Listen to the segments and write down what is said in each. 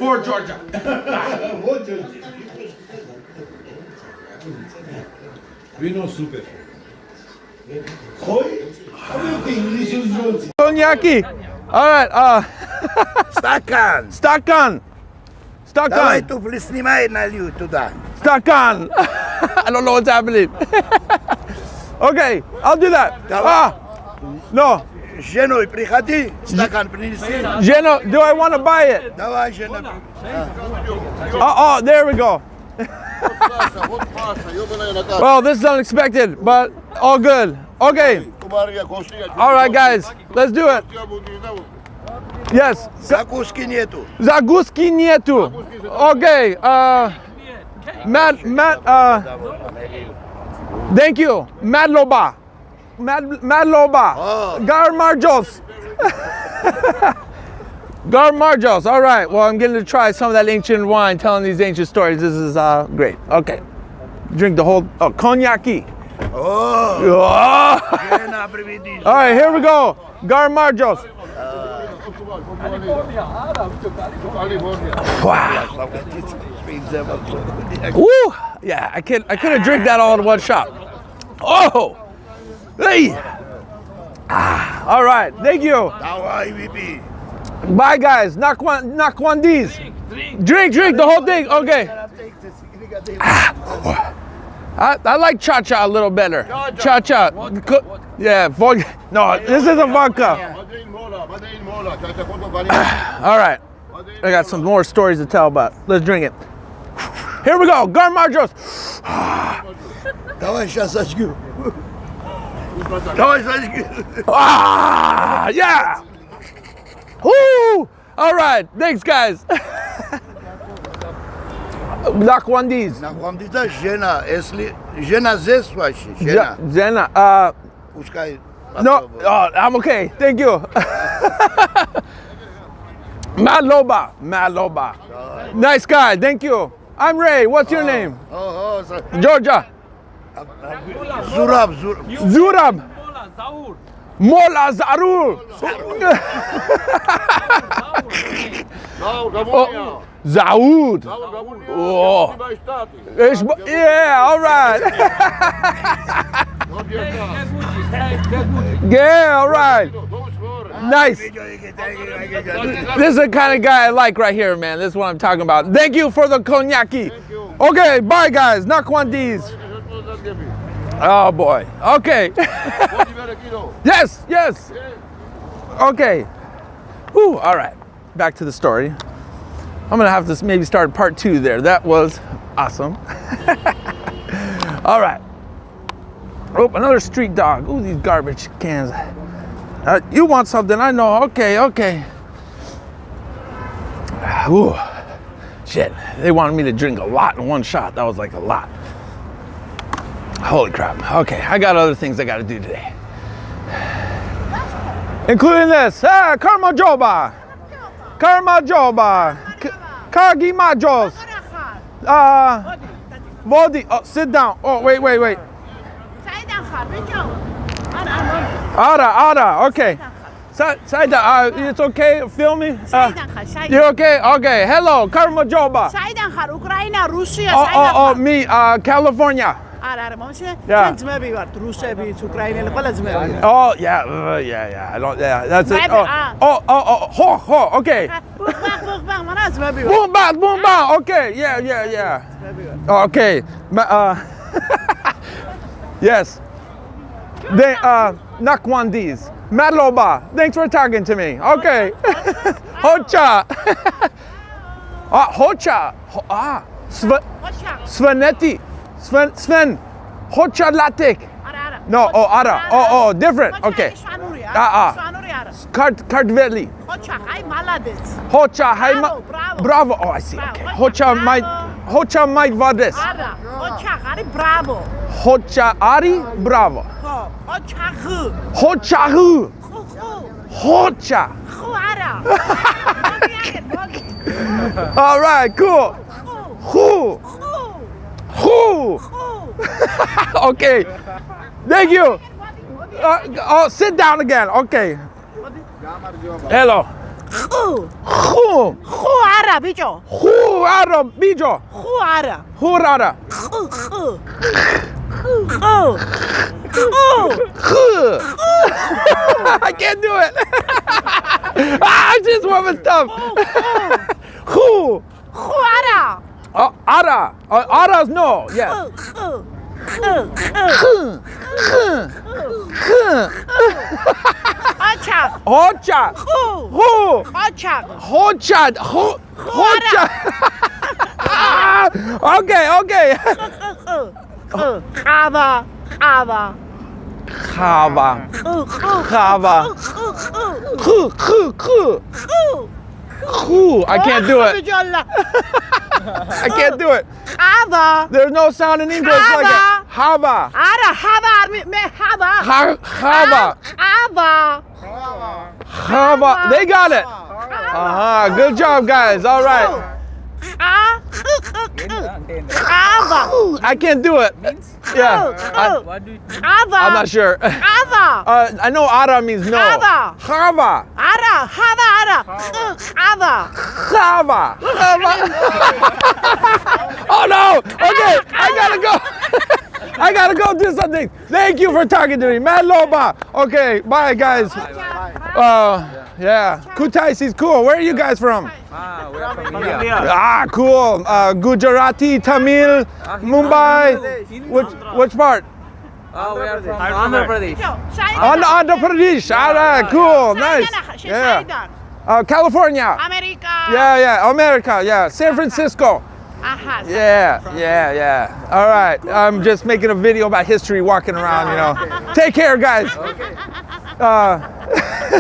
for Georgia. We know super. Konyaki. All right. Стакан. Стакан. Давай Стакан. туфли снимай, налью туда. Стакан. I don't know what's happening. Okay, I'll do that. No. С женой приходи, стакан принеси. Geno, do I want to buy it? Давай, жена. Oh, there we go. Well, this is unexpected, but all good. Okay. All right, guys, let's do it. Yes. Закуски нету. Zaguski nietu. Okay. Mad. Thank you. Madloba. Madloba. Gar Marjos. Gar Marjos. All right. Well, I'm getting to try some of that ancient wine, telling these ancient stories. This is great. Okay. Drink the whole cognac-y. Oh, жена приведи. All right, here we go. Gar Marjos. Wow. Woo! Yeah, I couldn't drink that all in one shot. Oh! Hey! All right, thank you. Давай, выпей. Bye, guys. Nakwandis. Drink the whole thing. Okay. I like cha-cha a little better. Cha-cha. Yeah, no, this isn't vodka. All right. I got some more stories to tell, but let's drink it. Here we go. Gar Marjos. Давай сейчас сожгу. Давай сожгу. Yeah. Woo! All right. Thanks, guys. Nakwandis. На вам где жена, если жена здесь вообще, жена. Zena. Пускай. No, I'm okay. Thank you. Madloba. Nice guy. Thank you. I'm Ray. What's your name? Georgia. Zurab. Zurab. Mola Zarur. Zaud. Oh. Yeah, all right. Yeah, all right. Nice. This is the kind of guy I like right here, man. This is what I'm talking about. Thank you for the cognac-y. Okay, bye, guys. Nakwandis. Oh, boy. Okay. Yes. Okay. Whew, all right. Back to the story. I'm gonna have to maybe start part 2 there. That was awesome. All right. Oh, another street dog. Ooh, these garbage cans. You want something? I know. Okay. Ooh, shit. They wanted me to drink a lot in one shot. That was like a lot. Holy crap. Okay, I got other things I got to do today, including this. Karma Joba. Kagi Majos. Vodi. Oh, sit down. Oh, wait. Ara. Okay. Saida, it's okay. Film me. You okay? Okay. Hello, Karma Joba. Ukraine, Russia. Oh, me, California. Yeah. Oh, yeah. I don't. Yeah, that's it. Oh. Okay. Boom, bang. Okay. Yeah. Okay. Yes. They Nakwandis. Madloba. Thanks for talking to me. Okay. Hocha. Hocha. Svenetti. Sven. Hocha Latik. No, Ara. Oh, different. Okay. Kartveli. Hocha, Bravo. Oh, I see. Okay. Hocha might vades. Hocha Ari Bravo. Hocha. All right, cool. Who? Okay. Thank you. Sit down again. Okay. Hello. Khu. Khu ara bicho. Khu ara bijo. Khu ara. Hurara. I can't do it. I just want my stuff. Khu. Khu ara. Ara. Ara's no. Yes. Ochak. Hocha. Hu. Ochak. Hocha. Hocha. Okay. Kava. Kava. Kava. Kava. I can't do it. I can't do it. Kava. There's no sound in English like it. Hava. Ara. Hava. Me hava. Hava. Hava. Hava. They got it. Good job, guys. All right. Hava. I can't do it. Yeah. Hava. I'm not sure. Hava. I know ara means no. Hava. Hava. Ara. Hava. Hava. Hava. Oh no. Okay. I gotta go. I gotta go do something. Thank you for talking to me. Mad Loba. Okay. Bye, guys. Yeah. Kutaisi is cool. Where are you guys from? We're from India. Cool. Gujarati, Tamil, Mumbai. Which part? We are from Andhra Pradesh. Andhra Pradesh. All right. Cool. Nice. Yeah. California. America. Yeah. America. Yeah. San Francisco. Yeah. All right. I'm just making a video about history, walking around, you know. Take care, guys.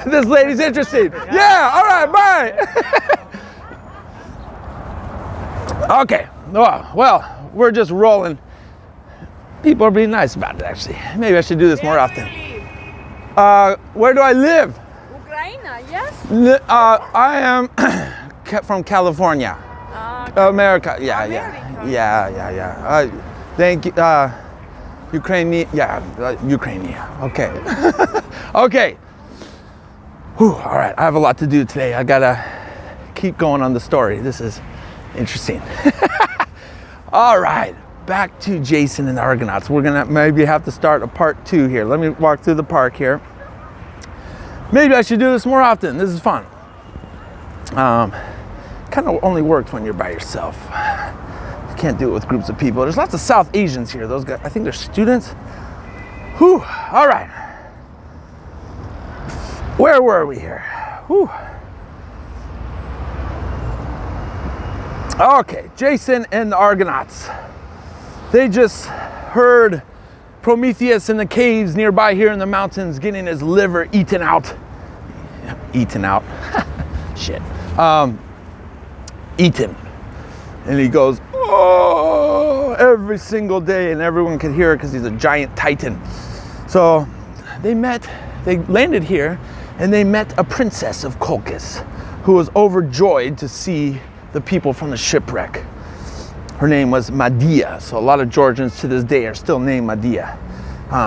This lady's interested. Yeah. All right. Bye. Okay. Well, we're just rolling. People are being nice about it, actually. Maybe I should do this more often. Where do I live? Ukraine, yes? I am from California. America. Yeah. Thank you. Ukrainian. Yeah, Ukrainian. Okay. Okay. Whew, all right. I have a lot to do today. I gotta keep going on the story. This is interesting. All right. Back to Jason and the Argonauts. We're gonna maybe have to start a part 2 here. Let me walk through the park here. Maybe I should do this more often. This is fun. Kind of only works when you're by yourself. You can't do it with groups of people. There's lots of South Asians here. Those guys, I think they're students. Whew. All right. Where were we here? Whew. Okay, Jason and the Argonauts. They just heard Prometheus in the caves nearby here in the mountains getting his liver eaten out. Eaten out. Shit. Eaten. And he goes, oh, every single day, and everyone could hear it because he's a giant titan. So they landed here, and they met a princess of Colchis who was overjoyed to see the people from the shipwreck. Her name was Medea. So a lot of Georgians to this day are still named Medea.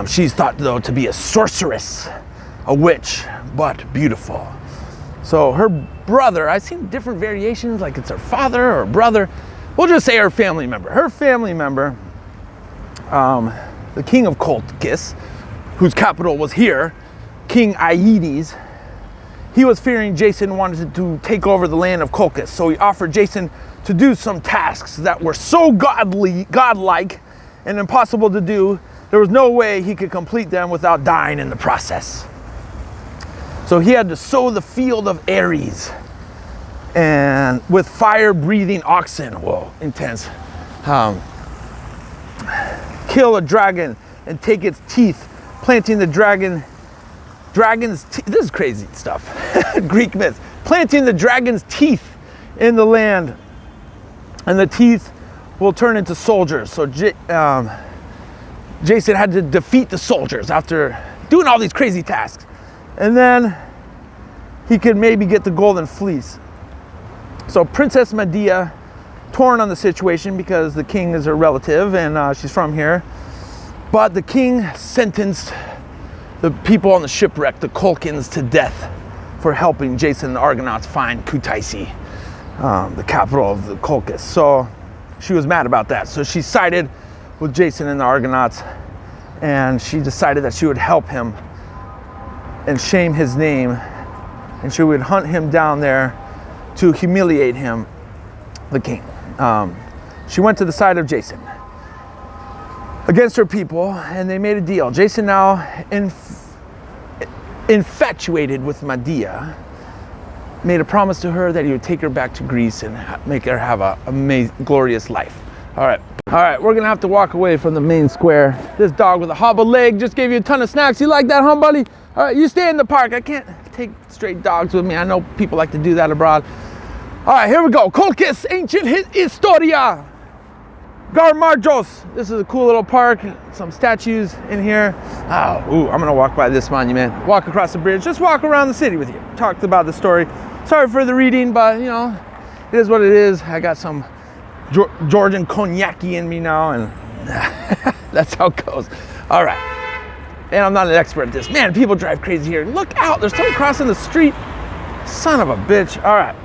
She's thought, though, to be a sorceress, a witch, but beautiful. So her brother, I've seen different variations, like it's her father or brother. We'll just say her family member. Her family member, the king of Colchis, whose capital was here, King Aedes, he was fearing Jason wanted to take over the land of Colchis. So he offered Jason to do some tasks that were so godlike and impossible to do. There was no way he could complete them without dying in the process. So he had to sow the field of Ares, and with fire-breathing oxen, whoa, intense, kill a dragon and take its teeth, planting the dragon's teeth. This is crazy stuff. Greek myth. Planting the dragon's teeth in the land, and the teeth will turn into soldiers. So Jason had to defeat the soldiers after doing all these crazy tasks. And then he could maybe get the golden fleece. So Princess Medea, torn on the situation because the king is her relative and she's from here. But the king sentenced the people on the shipwreck, the Colchins, to death for helping Jason and the Argonauts find Kutaisi, the capital of the Colchis. So she was mad about that. So she sided with Jason and the Argonauts, and she decided that she would help him and shame his name, and she would hunt him down there to humiliate him, the king. She went to the side of Jason against her people, and they made a deal. Jason, now infatuated with Medea, made a promise to her that he would take her back to Greece and make her have a glorious life. All right, we're gonna have to walk away from the main square. This dog with a hobble leg just gave you a ton of snacks. You like that, huh, buddy? All right, you stay in the park. I can't take straight dogs with me. I know people like to do that abroad. All right, here we go. Colchis, ancient historia. Garmarjos. This is a cool little park. Some statues in here. I'm gonna walk by this monument. Walk across the bridge. Just walk around the city with you. Talked about the story. Sorry for the reading, but you know, it is what it is. I got some Georgian cognac in me now, and that's how it goes. All right. And I'm not an expert at this. Man, people drive crazy here. Look out, there's someone crossing the street. Son of a bitch. All right.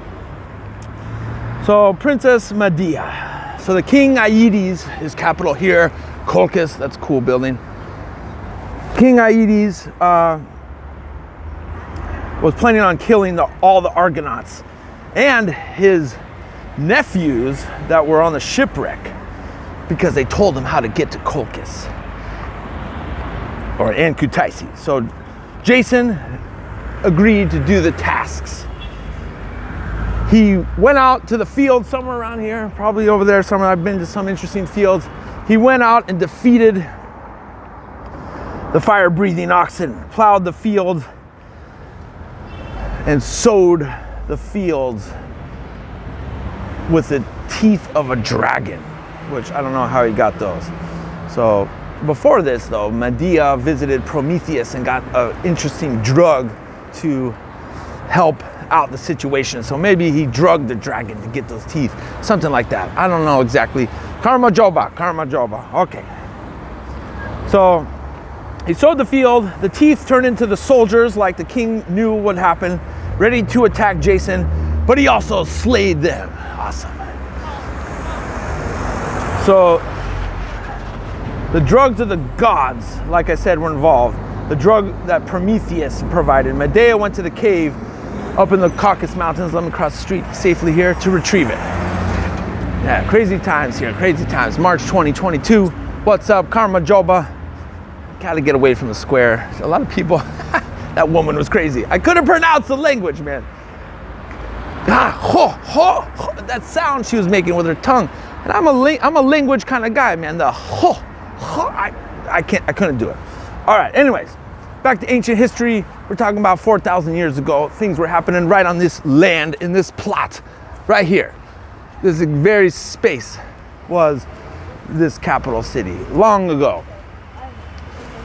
So Princess Medea. So the King Aedes, his capital here, Colchis, that's a cool building. King Aedes was planning on killing all the Argonauts and his nephews that were on the shipwreck because they told him how to get to Colchis and Kutaisi. So Jason agreed to do the tasks. He went out to the field somewhere around here, probably over there somewhere. I've been to some interesting fields. He went out and defeated the fire-breathing oxen, plowed the field, and sowed the fields with the teeth of a dragon, which I don't know how he got those. So before this though, Medea visited Prometheus and got an interesting drug to help out the situation. So maybe he drugged the dragon to get those teeth, something like that. I don't know exactly. Karma Joba. Okay. So he sowed the field. The teeth turned into the soldiers, like the king knew what happened, ready to attack Jason, but he also slayed them. Awesome. So the drugs of the gods, like I said, were involved. The drug that Prometheus provided. Medea went to the cave up in the Caucasus Mountains, let me cross the street safely here, to retrieve it. Yeah, crazy times here, crazy times. March 2022, what's up, Karma Joba? Gotta get away from the square. A lot of people, that woman was crazy. I couldn't pronounce the language, man. That sound she was making with her tongue. And I'm a language kind of guy, man. The I couldn't do it. All right, anyways. Back to ancient history, we're talking about 4,000 years ago. Things were happening right on this land, in this plot, right here. This very space was this capital city, long ago.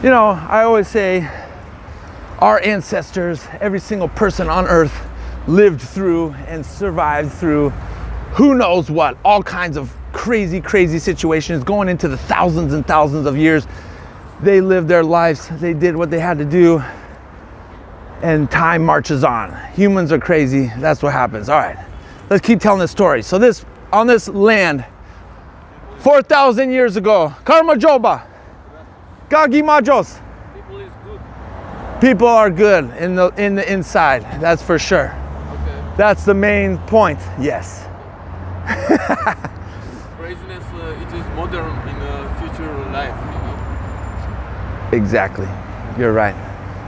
You know, I always say our ancestors, every single person on earth, lived through and survived through who knows what, all kinds of crazy, crazy situations going into the thousands and thousands of years. They lived their lives, they did what they had to do, and time marches on. Humans are crazy, that's what happens. All right, let's keep telling this story. So on this land, 4,000 years ago, Karma Joba, Gagi Majos. People is good. People are good in the inside, that's for sure. Okay. That's the main point, yes. Craziness, it is modern in future life, you know? Exactly, you're right.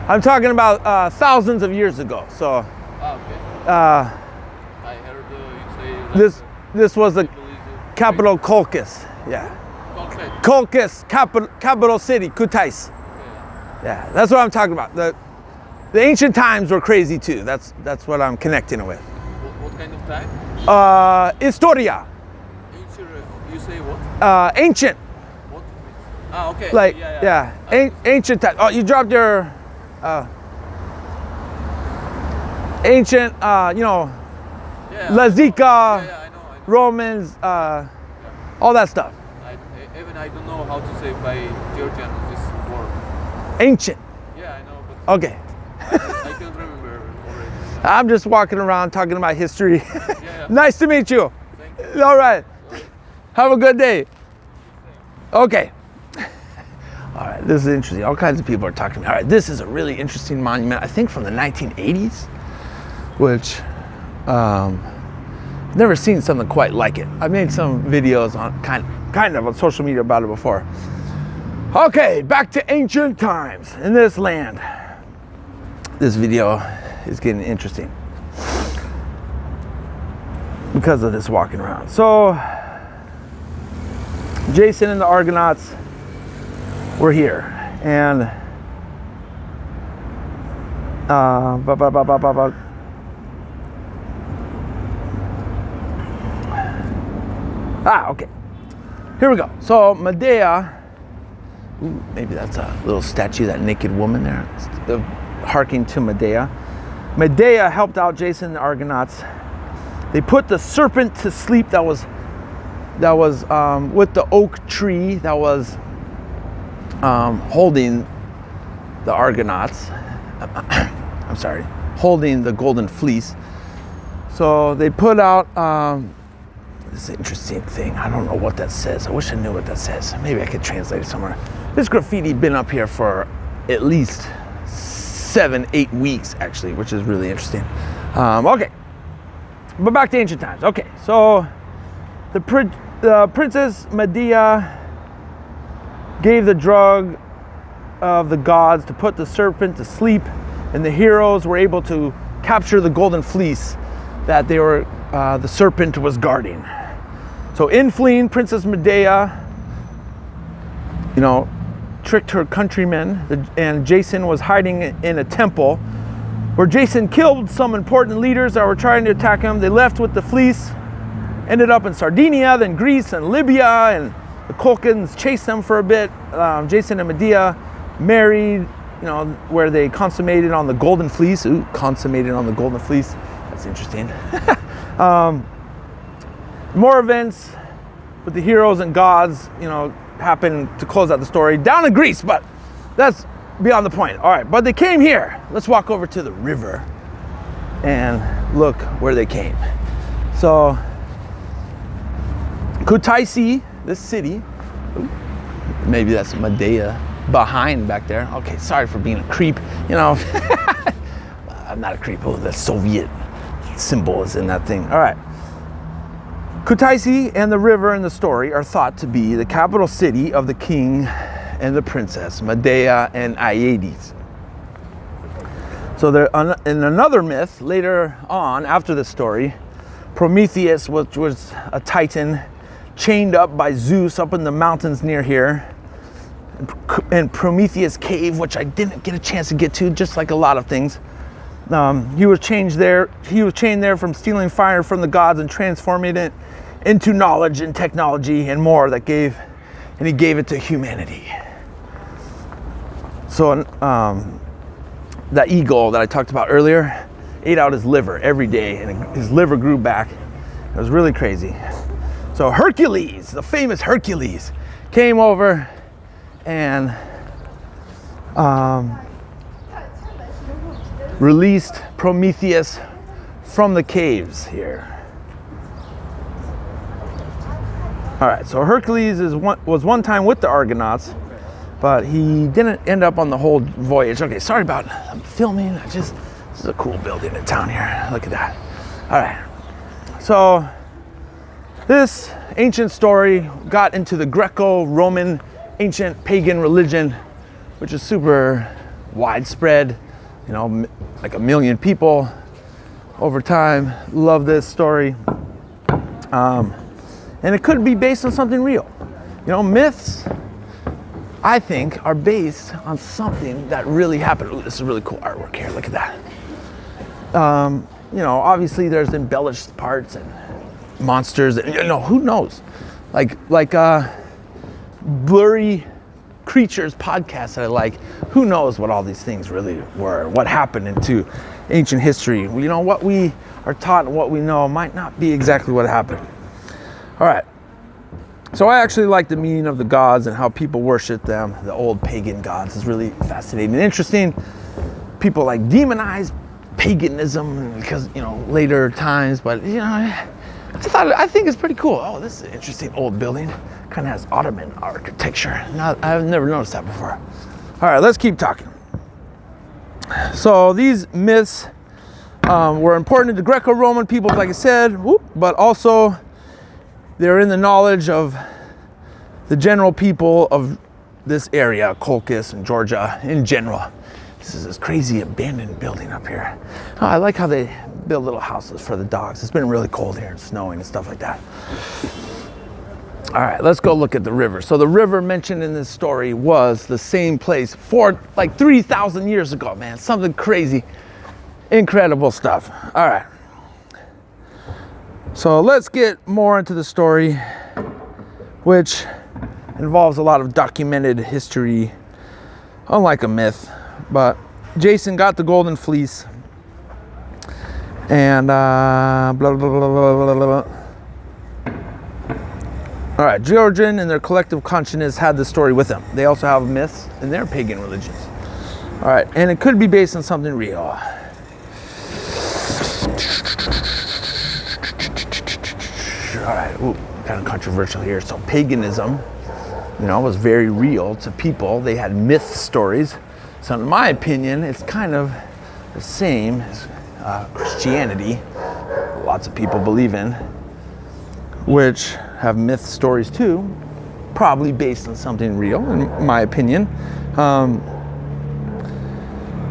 I'm talking about thousands of years ago. So Okay. I heard you say this was the capital Colchis. Yeah. Colchis, capital city, Kutaisi. Yeah, that's what I'm talking about. The ancient times were crazy too. That's what I'm connecting it with. What kind of time? Historia. Ancient, you say what? Ancient. What? Ah, okay. Like, yeah. ancient time. Oh, you dropped your ancient, you know, Lazika, I know. Romans, all that stuff. Even I don't know how to say by Georgian this word. Ancient. Yeah, I know, but Okay. I can't remember already. I'm just walking around talking about history. Yeah. Nice to meet you. Thank you. All right. Have a good day. Okay. All right, this is interesting. All kinds of people are talking to me. All right, this is a really interesting monument, I think from the 1980s, which never seen something quite like it. I've made some videos on kind of on social media about it before. Okay, back to ancient times in this land. This video is getting interesting because of this walking around. So Jason and the Argonauts were here, and okay, here we go. So Medea, ooh, maybe that's a little statue, that naked woman there, harking to Medea. Medea helped out Jason and the Argonauts. They put the serpent to sleep that was with the oak tree that was holding the Argonauts. I'm sorry, holding the golden fleece. So they put out this interesting thing. I don't know what that says. I wish I knew what that says. Maybe I could translate it somewhere. This graffiti been up here for at least 7-8 weeks actually, which is really interesting. Okay, but back to ancient times. Okay, so the Princess Medea gave the drug of the gods to put the serpent to sleep, and the heroes were able to capture the golden fleece that the serpent was guarding. So in fleeing, Princess Medea, tricked her countrymen, and Jason was hiding in a temple where Jason killed some important leaders that were trying to attack him. They left with the fleece, ended up in Sardinia, then Greece and Libya, and the Colchins chased them for a bit. Jason and Medea married, where they consummated on the golden fleece. Ooh, consummated on the golden fleece. That's interesting. More events with the heroes and gods, happen to close out the story down in Greece, but that's beyond the point. All right, but they came here. Let's walk over to the river and look where they came. So Kutaisi, this city, ooh, maybe that's Medea behind back there. Okay, sorry for being a creep. I'm not a creep. Oh, the Soviet symbol is in that thing. All right. Kutaisi and the river in the story are thought to be the capital city of the king and the princess, Medea and Aedes. So there, in another myth, later on, after the story, Prometheus, which was a titan, chained up by Zeus up in the mountains near here, and Prometheus cave, which I didn't get a chance to get to, just like a lot of things. He was chained there from stealing fire from the gods and transforming it into knowledge and technology and more and he gave it to humanity. So that eagle that I talked about earlier ate out his liver every day, and his liver grew back. It was really crazy. So Hercules, the famous Hercules, came over and released Prometheus from the caves here. All right, so Hercules was one time with the Argonauts, but he didn't end up on the whole voyage. Okay, sorry about filming. This is a cool building in town here. Look at that. All right, so this ancient story got into the Greco-Roman ancient pagan religion, which is super widespread. Like 1 million people over time love this story. And it could be based on something real. Myths, I think, are based on something that really happened. Ooh, this is really cool artwork here. Look at that. Obviously there's embellished parts and monsters, and who knows? Like Blurry Creatures podcast that I like. Who knows what all these things really were? What happened into ancient history? What we are taught and what we know might not be exactly what happened. All right. So I actually like the meaning of the gods and how people worship them. The old pagan gods is really fascinating and interesting. People demonize paganism because, you know, later times, but you know, I think it's pretty cool. Oh, this is an interesting old building. Kind of has Ottoman architecture. I've never noticed that before. All right, let's keep talking. So these myths were important to the Greco-Roman people, like I said, but also they're in the knowledge of the general people of this area, Colchis and Georgia in general. This is this crazy abandoned building up here. Oh, I like how they build little houses for the dogs. It's been really cold here and snowing and stuff like that. All right, let's go look at the river. So the river mentioned in this story was the same place for like 3,000 years ago, man. Something crazy, incredible stuff. All right. So let's get more into the story, which involves a lot of documented history, unlike a myth. But Jason got the golden fleece, and blah, blah, blah, blah, blah, blah. All right, Georgian and their collective consciousness had the story with them. They also have myths in their pagan religions. All right, and it could be based on something real. All right, ooh, kind of controversial here. So paganism, you know, was very real to people. They had myth stories. So in my opinion, it's kind of the same as Christianity. Lots of people believe in, which have myth stories too, probably based on something real, in my opinion.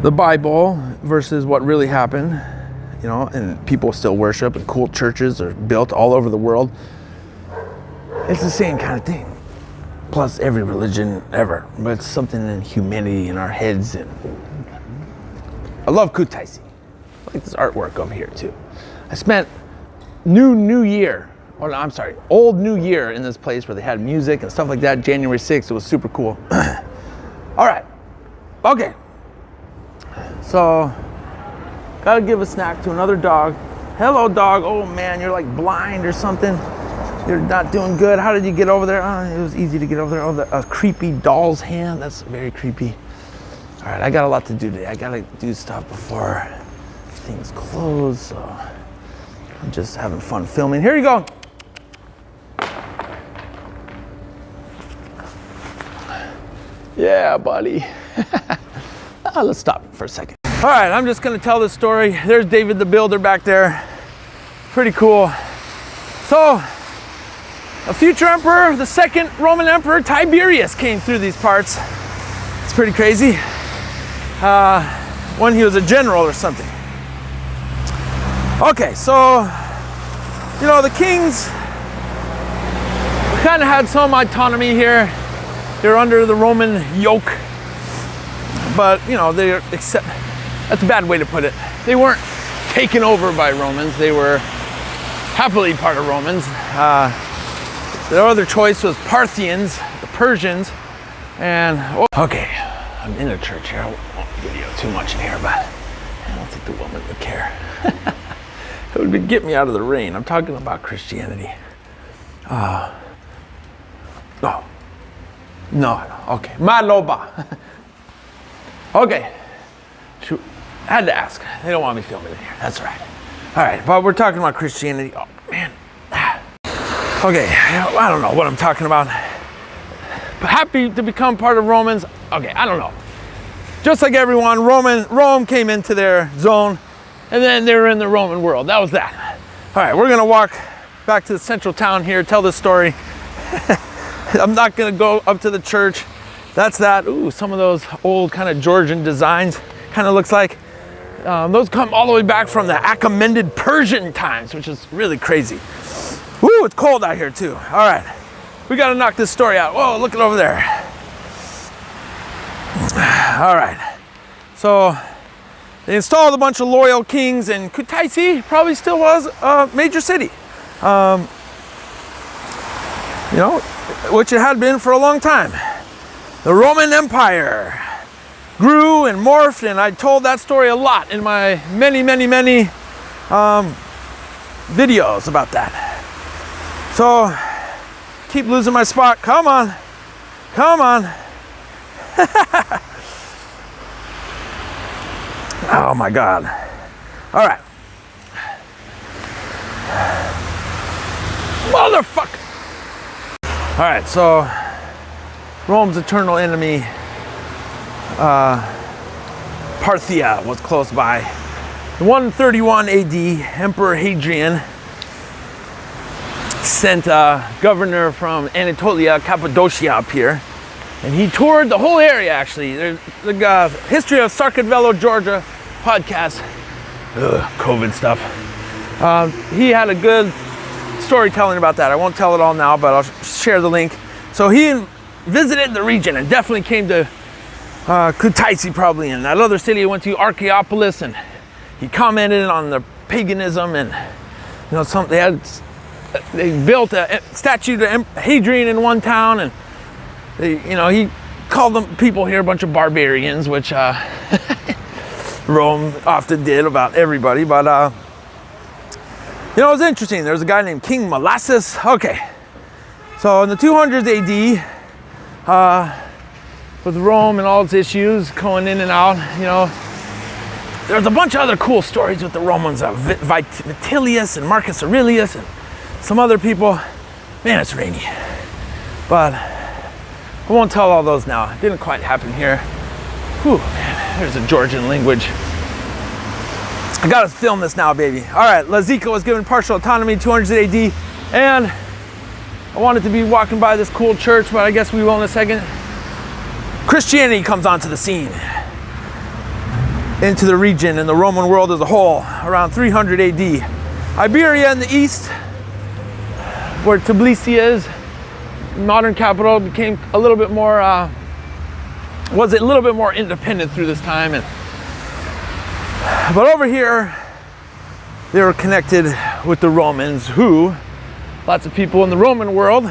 The Bible versus what really happened, you know, and people still worship, and cool churches are built all over the world. It's the same kind of thing. Plus every religion ever, but it's something in humanity in our heads. And I love Kutaisi. I like this artwork over here too. I spent Old New Year in this place where they had music and stuff like that. January 6th, it was super cool. All right, okay. So, gotta give a snack to another dog. Hello, dog. Oh man, you're like blind or something. You're not doing good. How did you get over there? Oh, it was easy to get over there. Oh, a creepy doll's hand. That's very creepy. All right, I got a lot to do today. I gotta do stuff before things close. So I'm just having fun filming. Here you go. Yeah, buddy. Let's stop for a second. All right, I'm just gonna tell this story. There's David the Builder back there. Pretty cool. So, a future emperor, the second Roman emperor, Tiberius, came through these parts. It's pretty crazy. When he was a general or something. Okay, so, you know, the kings kind of had some autonomy here. They're under the Roman yoke, but you know, that's a bad way to put it. They weren't taken over by Romans. They were happily part of Romans. Their other choice was Parthians, the Persians, and okay, I'm in a church here. I won't video too much in here, but I don't think the woman would care. It would get me out of the rain. I'm talking about Christianity. No, okay. Maloba. Okay. Shoot. I had to ask. They don't want me filming in here. That's right. All right, but we're talking about Christianity. Oh, man. Okay, I don't know what I'm talking about. But happy to become part of Romans. Okay, I don't know. Just like everyone, Rome came into their zone, and then they were in the Roman world. That was that. All right, we're gonna walk back to the central town here, tell this story. I'm not gonna go up to the church. That's that. Ooh, some of those old kind of Georgian designs kind of looks like. Those come all the way back from the Achaemenid Persian times, which is really crazy. Ooh, it's cold out here too. All right, we gotta knock this story out. Whoa, look at over there. All right, so they installed a bunch of loyal kings, and Kutaisi probably still was a major city. You know, which it had been for a long time. The Roman Empire grew and morphed, and I told that story a lot in my many videos about that. So, keep losing my spot. Come on. Come on. Oh my God. All right. Motherfucker. All right, so Rome's eternal enemy, Parthia, was close by. In 131 AD, Emperor Hadrian sent a governor from Anatolia, Cappadocia up here, and he toured the whole area. Actually, there's the history of Sarkadvelo, Georgia podcast. COVID stuff. He had a good storytelling about that. I won't tell it all now, but I'll share the link. So he visited the region and definitely came to Kutaisi, probably, and that other city he went to, Archaeopolis, and he commented on the paganism, and you know, they built a statue to Hadrian in one town, and he called them people here a bunch of barbarians, which Rome often did about everybody. But it was interesting. There was a guy named King Molasses. Okay, so in the 200s AD, with Rome and all its issues going in and out, there's a bunch of other cool stories with the Romans, Vitellius and Marcus Aurelius and some other people. Man, it's rainy. But I won't tell all those now. It didn't quite happen here. Whew, man, there's a Georgian language. I gotta film this now, baby. All right, Lazika was given partial autonomy, 200 AD, and I wanted to be walking by this cool church, but I guess we will in a second. Christianity comes onto the scene into the region and the Roman world as a whole around 300 AD. Iberia in the east, where Tbilisi is, modern capital, became a little bit more independent through this time, but over here they were connected with the Romans, who lots of people in the Roman world,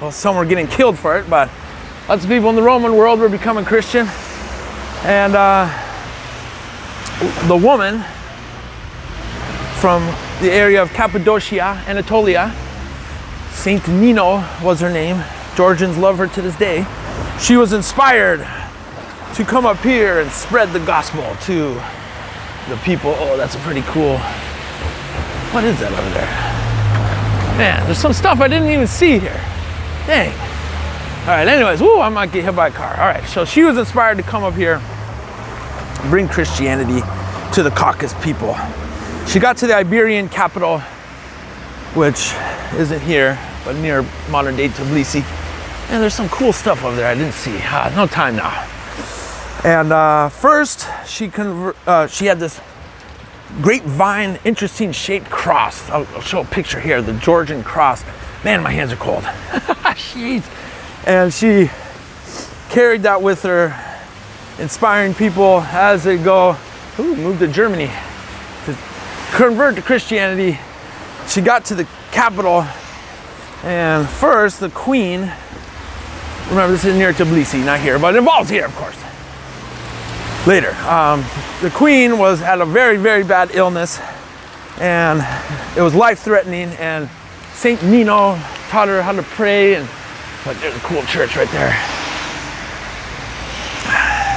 well, some were getting killed for it, but lots of people in the Roman world were becoming Christian. And the woman from the area of Cappadocia, Anatolia, Saint Nino was her name. Georgians love her to this day. She was inspired to come up here and spread the gospel to the people. Oh, that's a pretty cool. What is that over there? Man, there's some stuff I didn't even see here. Dang. All right, anyways, I might get hit by a car. All right, so she was inspired to come up here, bring Christianity to the Caucasus people. She got to the Iberian capital, which isn't here, but near modern day Tbilisi. And there's some cool stuff over there I didn't see. No time now. And first, she had this grapevine, interesting shaped cross. I'll show a picture here, the Georgian cross. Man, my hands are cold. Jeez. And she carried that with her, inspiring people as they go, move to Germany to convert to Christianity. She got to the capital, and first the queen, remember this is near Tbilisi, not here, but it involves here, of course. Later, the queen had a very, very bad illness, and it was life-threatening, and Saint Nino taught her how to pray, but there's a cool church right there.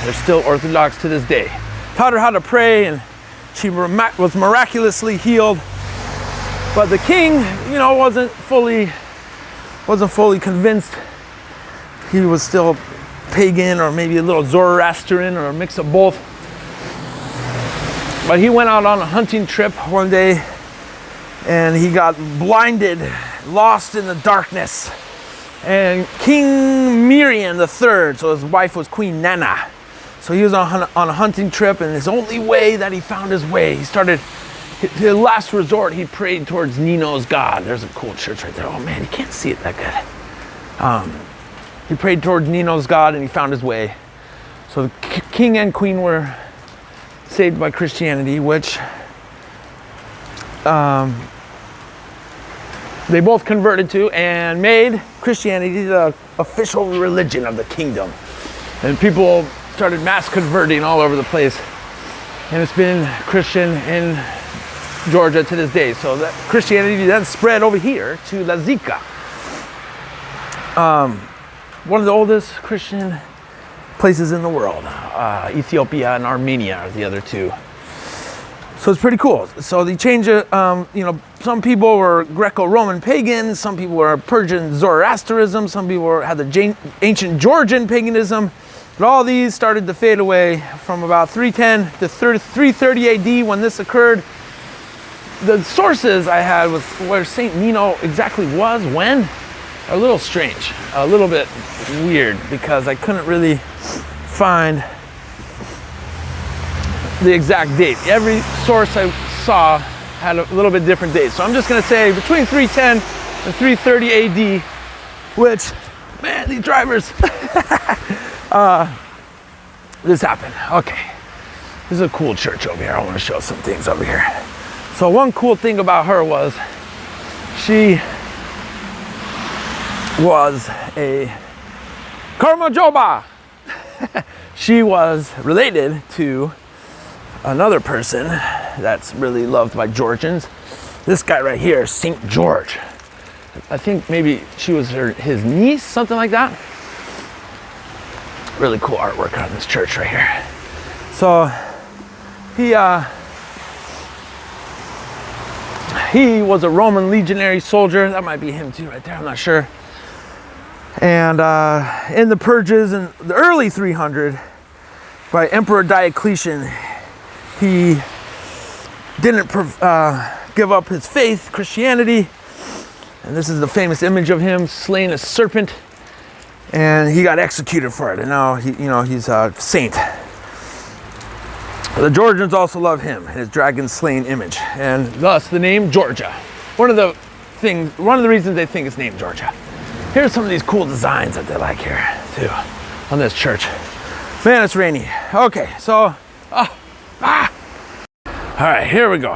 They're still Orthodox to this day. Taught her how to pray, and she was miraculously healed. But the king, wasn't fully convinced. He was still pagan, or maybe a little Zoroastrian, or a mix of both. But he went out on a hunting trip one day, and he got blinded, lost in the darkness. And King Miriam III, so his wife was Queen Nana. So he was on a hunting trip, and his only way that he found his way, his last resort, he prayed towards Nino's God. There's a cool church right there. Oh man, you can't see it that good. He prayed towards Nino's God, and he found his way. So the king and queen were saved by Christianity, which they both converted to and made Christianity the official religion of the kingdom. And people started mass converting all over the place. And it's been Christian in Georgia to this day. So that Christianity then spread over here to Lazika. One of the oldest Christian places in the world. Ethiopia and Armenia are the other two. So it's pretty cool. So they changed it, you know, some people were Greco-Roman pagans, some people were Persian Zoroastrianism, some people had the ancient Georgian paganism, but all these started to fade away from about 310 to 330 AD when this occurred. The sources I had with where St. Nino exactly was, when, are a little strange, a little bit weird, because I couldn't really find the exact date. Every source I saw had a little bit different date. So I'm just gonna say between 310 and 330 AD, which, man, these drivers, this happened. Okay, this is a cool church over here. I wanna show some things over here. So one cool thing about her was she was a Karmajoba. She was related to another person that's really loved by Georgians. This guy right here, St. George. I think maybe she was his niece, something like that. Really cool artwork on this church right here. So he was a Roman legionary soldier. That might be him too right there, I'm not sure. And in the purges in the early 300 by Emperor Diocletian, he didn't give up his faith, Christianity. And this is the famous image of him slaying a serpent, and he got executed for it. And now he's a saint. The Georgians also love him, his dragon slaying image, and thus the name Georgia. One of the reasons they think it's named Georgia. Here's some of these cool designs that they like here too on this church. Man, it's rainy. Okay, so all right, here we go.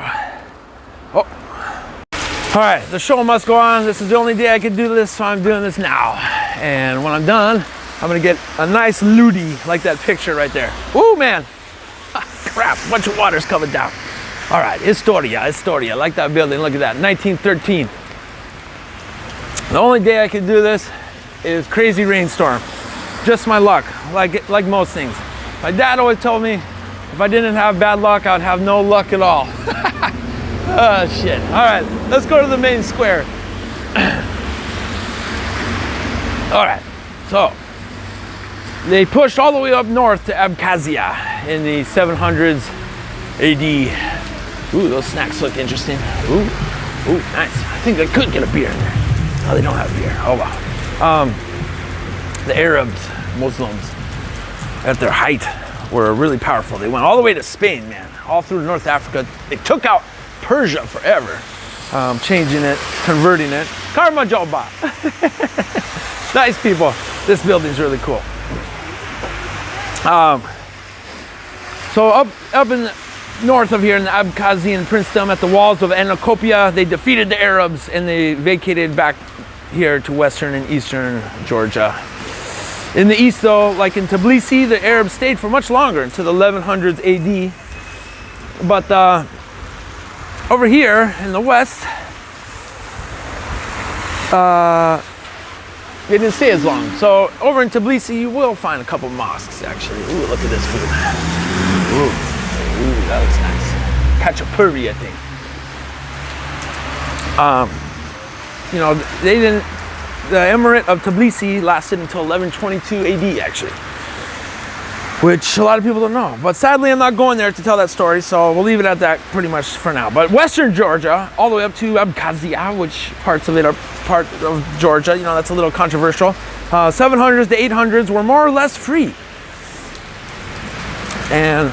Oh, all right, the show must go on. This is the only day I can do this, so I'm doing this now. And when I'm done, I'm gonna get a nice lootie like that picture right there. Ooh, man. Crap, a bunch of water's coming down. All right, Historia, like that building, look at that, 1913. The only day I can do this is crazy rainstorm. Just my luck, like most things. My dad always told me if I didn't have bad luck, I'd have no luck at all. Oh, shit. All right, let's go to the main square. All right, so they pushed all the way up north to Abkhazia in the 700s AD. Ooh, those snacks look interesting. Ooh, nice. I think I could get a beer in there. Oh, they don't have beer. Oh, wow. The Arabs, Muslims, at their height, were really powerful. They went all the way to Spain, man, all through North Africa. They took out Persia forever, changing it, converting it. Karmajoba. Nice people. This building's really cool. So up in the north of here in the Abkhazian princedom at the walls of Anacopia, they defeated the Arabs and they vacated back here to western and eastern Georgia. In the east though, like in Tbilisi, the Arabs stayed for much longer, until the 1100s AD. But over here in the west, they didn't stay as long. So over in Tbilisi, you will find a couple mosques actually. Ooh, look at this food. Ooh, that looks nice. Khachapuri, I think. The Emirate of Tbilisi lasted until 1122 AD actually, which a lot of people don't know. But sadly, I'm not going there to tell that story, so we'll leave it at that pretty much for now. But Western Georgia, all the way up to Abkhazia, which parts of it are part of Georgia, that's a little controversial. 700s to 800s were more or less free. And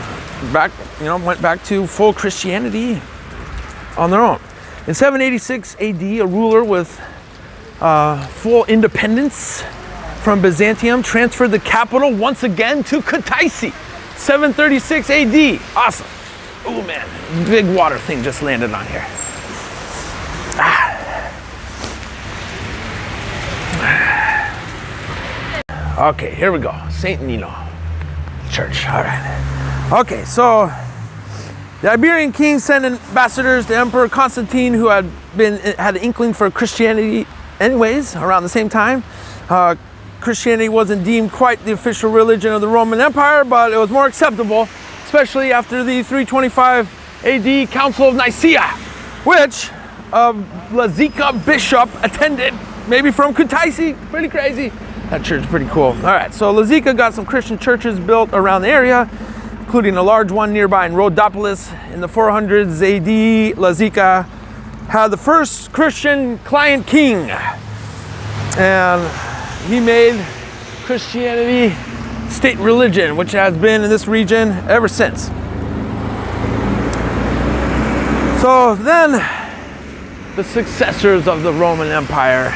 went back to full Christianity on their own. In 786 AD, a ruler with full independence from Byzantium transferred the capital once again to Kutaisi. 736 AD. Awesome. Oh man, big water thing just landed on here. Okay, here we go. St. Nino Church. All right. Okay, so the Iberian king sent ambassadors to Emperor Constantine, who had an inkling for Christianity anyways around the same time. Christianity wasn't deemed quite the official religion of the Roman Empire, but it was more acceptable, especially after the 325 AD Council of Nicaea, which Lazica bishop attended, maybe from Kutaisi. Pretty crazy. That church is pretty cool. All right, so Lazica got some Christian churches built around the area, including a large one nearby in Rhodopolis. In the 400s AD, Lazica had the first Christian client king, and he made Christianity state religion, which has been in this region ever since. So then the successors of the Roman Empire,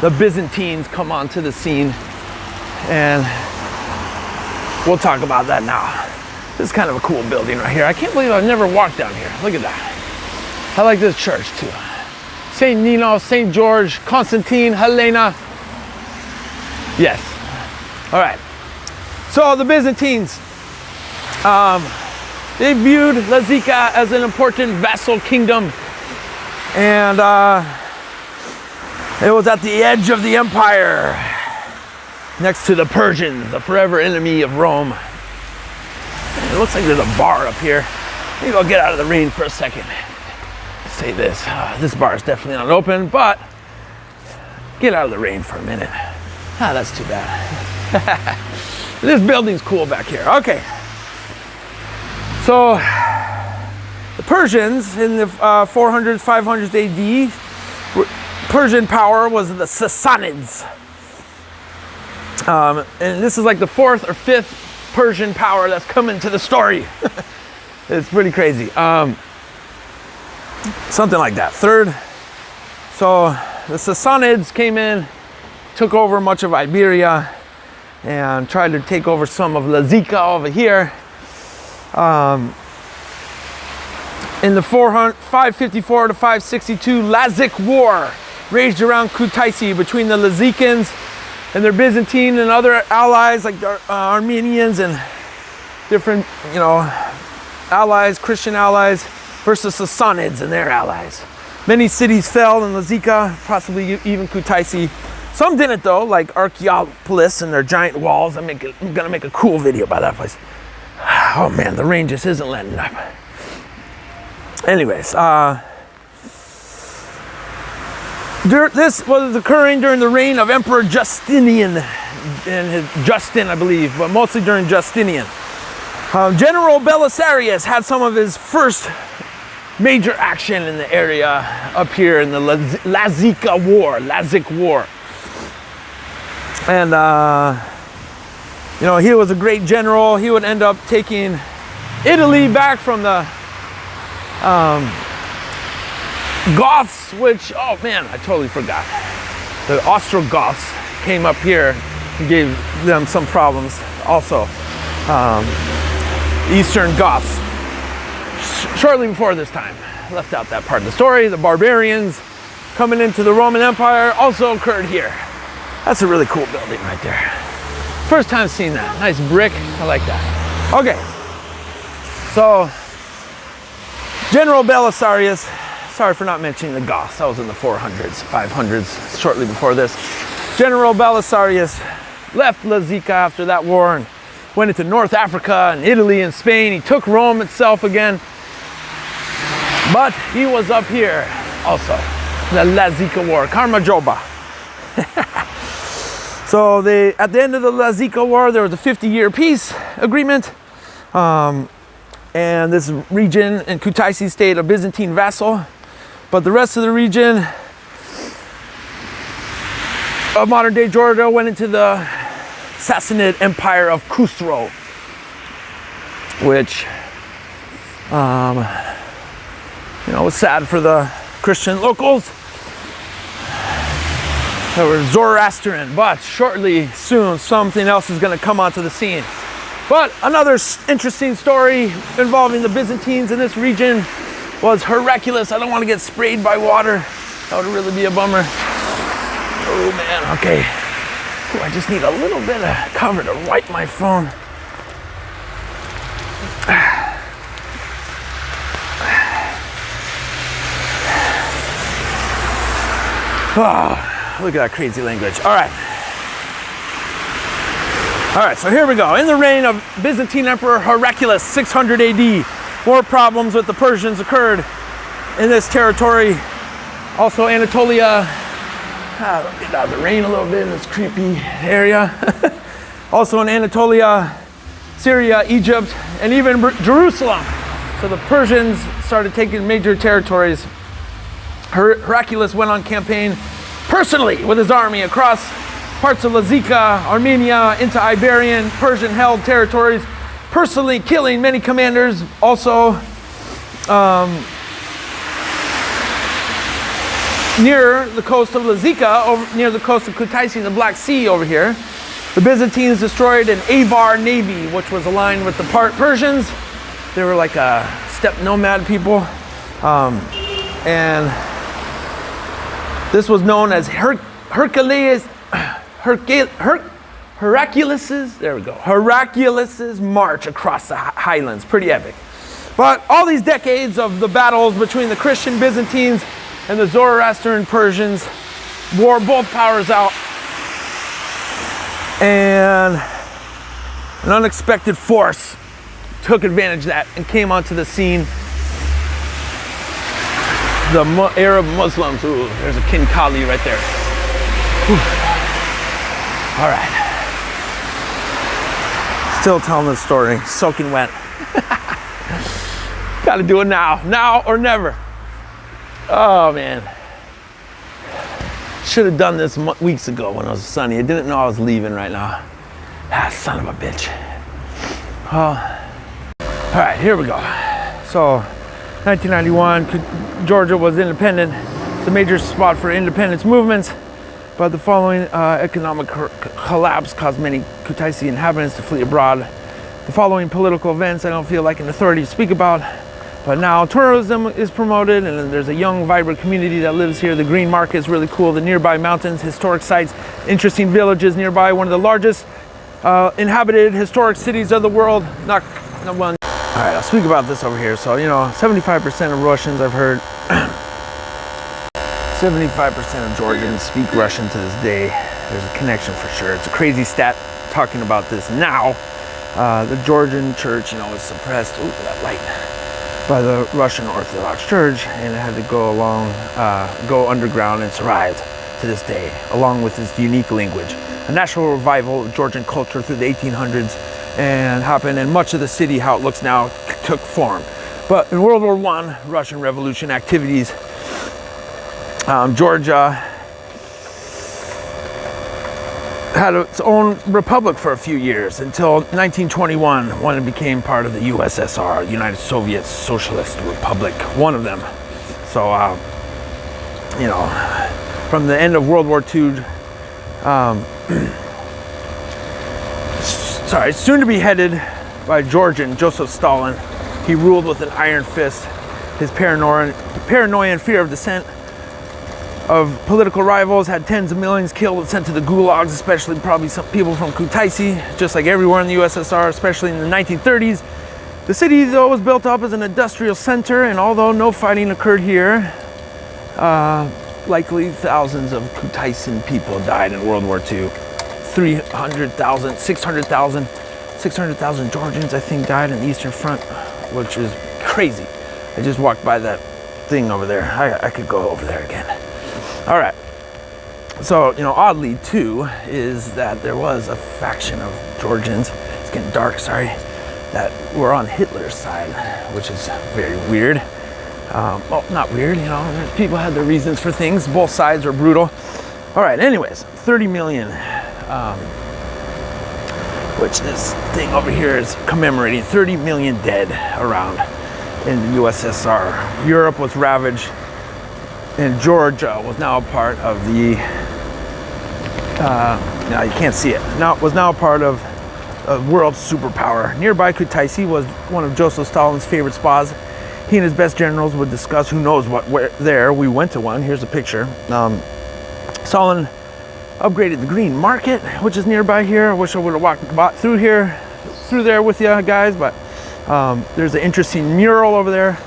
the Byzantines, come onto the scene, and we'll talk about that now. This is kind of a cool building right here. I can't believe I've never walked down here. Look at that. I like this church too. St. Nino, St. George, Constantine, Helena. Yes. All right. So the Byzantines, they viewed Lazica as an important vassal kingdom, and it was at the edge of the empire, next to the Persians, the forever enemy of Rome. It looks like there's a bar up here. Maybe I'll get out of the rain for a second. Say this, this bar is definitely not open, but get out of the rain for a minute. Ah, that's too bad. This building's cool back here. Okay. So the Persians in the 400s, 500s AD, Persian power was the Sassanids. And this is like the 4th or 5th Persian power that's come into the story. It's pretty crazy. Something like that. 3rd. So the Sassanids came in, took over much of Iberia, and tried to take over some of Lazica over here. In the 554 to 562 Lazic War raged around Kutaisi between the Lazicans and their Byzantine and other allies like the Armenians and different, allies, Christian allies, versus Sassanids and their allies. Many cities fell in Lazica, possibly even Kutaisi. Some didn't though, like Archaeopolis and their giant walls. I'm gonna make a cool video about that place. Oh man, the rain just isn't letting up. Anyways, this was occurring during the reign of Emperor Justinian, Justin, I believe, but mostly during Justinian. General Belisarius had some of his first major action in the area up here in the Lazica War, Lazic War. And, he was a great general. He would end up taking Italy back from the Goths, which, oh man, I totally forgot. The Ostrogoths came up here and gave them some problems also. Eastern Goths. Shortly before this time, left out that part of the story. The barbarians coming into the Roman Empire also occurred here. That's a really cool building right there. First time seeing that. Nice brick. I like that. Okay. So, General Belisarius, sorry for not mentioning the Goths. That was in the 400s, 500s, shortly before this. General Belisarius left Lazica after that war and went into North Africa and Italy and Spain. He took Rome itself again. But he was up here also, the Lazica War, Karmajoba. So at the end of the Lazica War, there was a 50-year peace agreement. And this region in Kutaisi stayed a Byzantine vassal. But the rest of the region of modern-day Georgia went into the Sassanid Empire of Khusro, which was sad for the Christian locals. They were Zoroastrian, but soon, something else is going to come onto the scene. But another interesting story involving the Byzantines in this region was Hercules. I don't want to get sprayed by water. That would really be a bummer. Oh man, okay. Ooh, I just need a little bit of cover to wipe my phone. Oh, look at that crazy language. All right, so here we go. In the reign of Byzantine Emperor Hercules, 600 AD, war problems with the Persians occurred in this territory. Also Anatolia, get out of the rain a little bit in this creepy area. Also in Anatolia, Syria, Egypt, and even Jerusalem. So the Persians started taking major territories. Heraclius went on campaign personally with his army across parts of Lazica, Armenia, into Iberian, Persian-held territories, personally killing many commanders. Also, near the coast of Lazica, near the coast of Kutaisi in the Black Sea over here, the Byzantines destroyed an Avar navy, which was aligned with the Persians. They were like a steppe nomad people. And this was known as Heraclius's march across the highlands. Pretty epic. But all these decades of the battles between the Christian Byzantines and the Zoroastrian Persians wore both powers out. And an unexpected force took advantage of that and came onto the scene. The Arab Muslims. Ooh, there's a Kinkali right there. Whew. All right. Still telling the story, soaking wet. Gotta do it now or never. Oh man. Should have done this weeks ago when it was sunny. I didn't know I was leaving right now. Ah, son of a bitch. All right, here we go. So, 1991, Georgia was independent. It's a major spot for independence movements, but the following economic collapse caused many Kutaisi inhabitants to flee abroad. The following political events I don't feel like an authority to speak about, but now tourism is promoted and there's a young, vibrant community that lives here. The green market is really cool. The nearby mountains, historic sites, interesting villages nearby. One of the largest inhabited historic cities of the world. Not one. All right, I'll speak about this over here. So, 75% of Russians, I've heard, 75% of Georgians speak Russian to this day. There's a connection for sure. It's a crazy stat talking about this now. The Georgian church, is suppressed, ooh, that light, by the Russian Orthodox Church, and it had to go underground and survive to this day, along with its unique language. A national revival of Georgian culture through the 1800s and happened, and much of the city, how it looks now, took form. But in World War I, Russian Revolution activities, Georgia had its own republic for a few years until 1921, when it became part of the USSR, United Soviet Socialist Republic, one of them. So, from the end of World War II, soon to be headed by Georgian Joseph Stalin, he ruled with an iron fist. His paranoia and fear of dissent of political rivals had tens of millions killed and sent to the gulags, especially probably some people from Kutaisi, just like everywhere in the USSR, especially in the 1930s. The city, though, was built up as an industrial center, and although no fighting occurred here, likely thousands of Kutaisan people died in World War II. 300,000, 600,000 Georgians, I think, died in the Eastern Front, which is crazy. I just walked by that thing over there. I could go over there again. All right. So, oddly, too, is that there was a faction of Georgians, it's getting dark, sorry, that were on Hitler's side, which is very weird. Well, not weird, people had their reasons for things. Both sides are brutal. All right, anyways, 30 million. Which this thing over here is commemorating 30 million dead around in the USSR. Europe was ravaged, and Georgia was now a part of the, now you can't see it, was now a part of a world superpower. Nearby Kutaisi was one of Joseph Stalin's favorite spas. He and his best generals would discuss who knows what there. We went to one, here's a picture. Stalin upgraded the green market, which is nearby here. I wish I would have walked through there with you guys, but there's an interesting mural over there.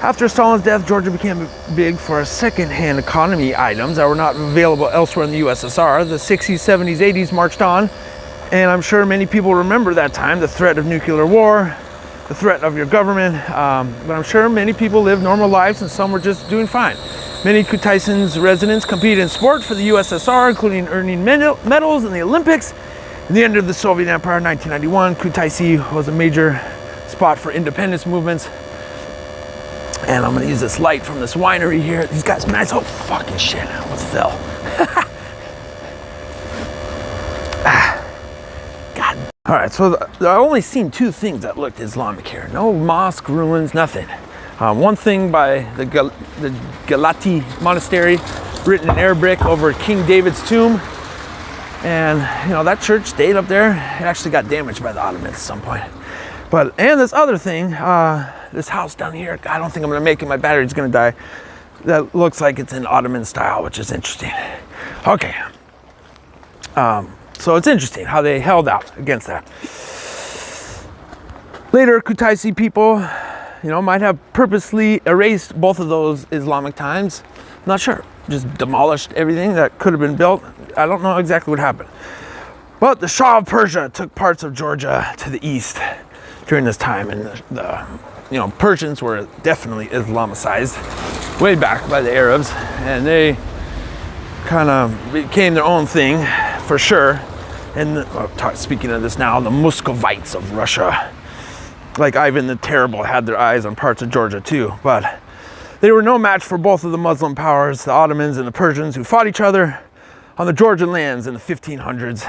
After Stalin's death, Georgia became big for second-hand economy items that were not available elsewhere in the USSR. The 60s, 70s, 80s marched on, and I'm sure many people remember that time, the threat of nuclear war. the threat of your government. But I'm sure many people live normal lives and some were just doing fine. Many Kutaisin's residents competed in sport for the USSR, including earning medals in the Olympics. At the end of the Soviet Empire in 1991, Kutaisi was a major spot for independence movements. And I'm gonna use this light from this winery here. These guys, man, oh fucking shit, what fell? God. All right, so I've only seen two things that looked Islamic here. No mosque, ruins, nothing. One thing by the Galati Monastery, written in Arabic over King David's tomb. And you know, that church stayed up there. It actually got damaged by the Ottomans at some point. But, and this other thing, this house down here, I don't think I'm gonna make it, my battery's gonna die. That looks like it's in Ottoman style, which is interesting. Okay. So it's interesting how they held out against that. Later, Kutaisi people, you know, might have purposely erased both of those Islamic times. I'm not sure. Just demolished everything that could have been built. I don't know exactly what happened. But the Shah of Persia took parts of Georgia to the east during this time, and the Persians were definitely Islamicized way back by the Arabs, and they kind of became their own thing for sure. And speaking of this now, the Muscovites of Russia, like Ivan the Terrible, had their eyes on parts of Georgia too, but they were no match for both of the Muslim powers, the Ottomans and the Persians, who fought each other on the Georgian lands in the 1500s.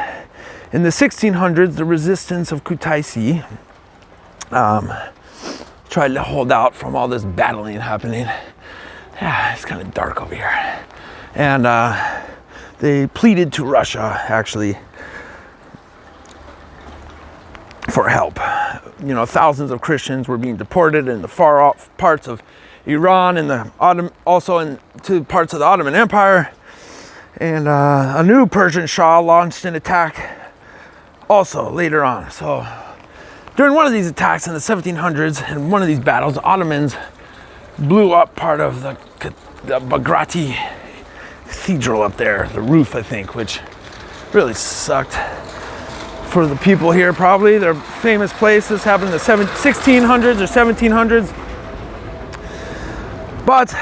In the 1600s, the resistance of Kutaisi tried to hold out from all this battling happening. Yeah, it's kind of dark over here. And they pleaded to Russia, actually, for help. You know, thousands of Christians were being deported in the far off parts of Iran and also into parts of the Ottoman Empire. And a new Persian Shah launched an attack also later on. So during one of these attacks in the 1700s, in one of these battles, the Ottomans blew up part of the Baghrati Cathedral up there, the roof, I think, which really sucked for the people here. Probably their famous place. This happened in the 1600s or 1700s. But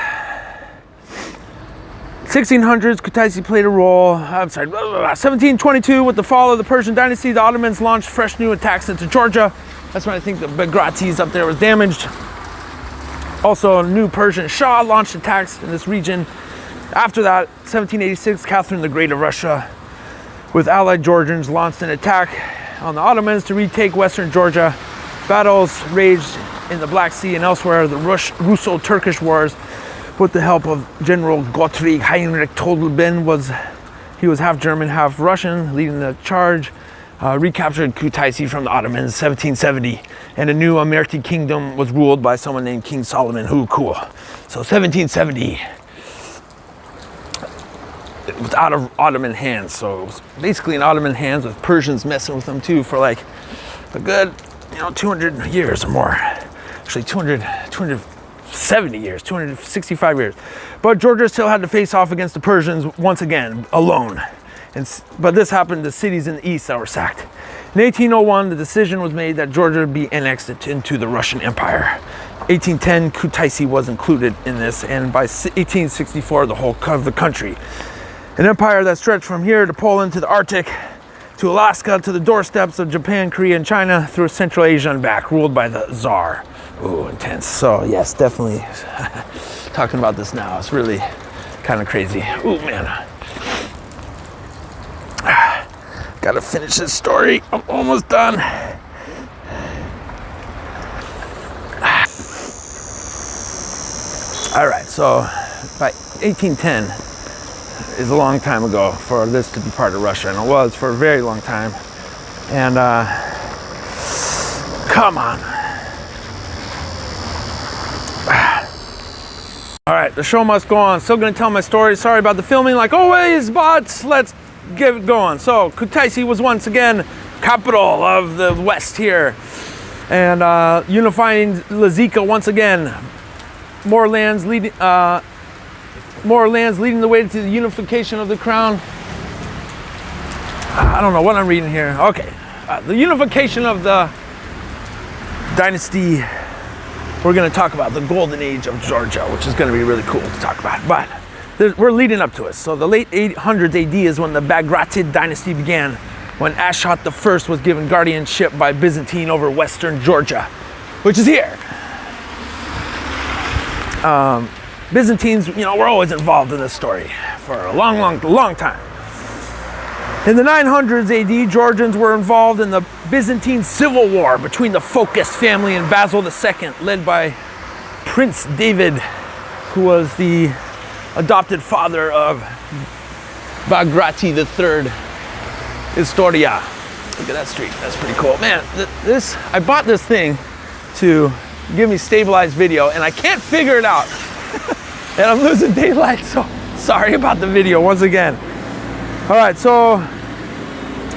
1600s, Kutaisi played a role. 1722, with the fall of the Persian dynasty, the Ottomans launched fresh new attacks into Georgia. That's when I think the Baghratis up there was damaged. Also, a new Persian Shah launched attacks in this region. After that, 1786, Catherine the Great of Russia, with allied Georgians, launched an attack on the Ottomans to retake western Georgia. Battles raged in the Black Sea and elsewhere. The Russo-Turkish wars, with the help of General Gottfried Heinrich Todleben, he was half German, half Russian, leading the charge, recaptured Kutaisi from the Ottomans in 1770, and a new Amirti kingdom was ruled by someone named King Solomon. Who cool. So 1770, it was out of Ottoman hands. So it was basically in Ottoman hands, with Persians messing with them too for like a good, 200 years or more. Actually 270 years, 265 years. But Georgia still had to face off against the Persians once again, alone. But this happened to cities in the east that were sacked. In 1801, the decision was made that Georgia would be annexed into the Russian Empire. 1810, Kutaisi was included in this, and by 1864, the whole of the country. An empire that stretched from here to Poland, to the Arctic, to Alaska, to the doorsteps of Japan, Korea, and China, through Central Asia and back, ruled by the Tsar. Ooh, intense. So yes, definitely talking about this now, it's really kind of crazy. Ooh, man. Gotta finish this story. I'm almost done. All right, so by 1810 is a long time ago for this to be part of Russia, and it was for a very long time. And come on. All right, the show must go on. Still gonna tell my story. Sorry about the filming, like always, but let's get it going. So Kutaisi was once again capital of the West here, and unifying Lazika once again. More lands leading the way to the unification of the crown. I don't know what I'm reading here. Okay, the unification of the dynasty, we're going to talk about the golden age of Georgia, which is going to be really cool to talk about. But we're leading up to it. So the late 800s AD is when the Bagratid dynasty began, when Ashot I was given guardianship by Byzantine over western Georgia, which is here. Byzantines, you know, were always involved in this story for a long time. In the 900s AD, Georgians were involved in the Byzantine civil war between the Focus family and Basil II, led by Prince David, who was the adopted father of Bagrati III Historia. Look at that street, that's pretty cool. Man, I bought this thing to give me stabilized video and I can't figure it out. And I'm losing daylight, so sorry about the video once again. All right, so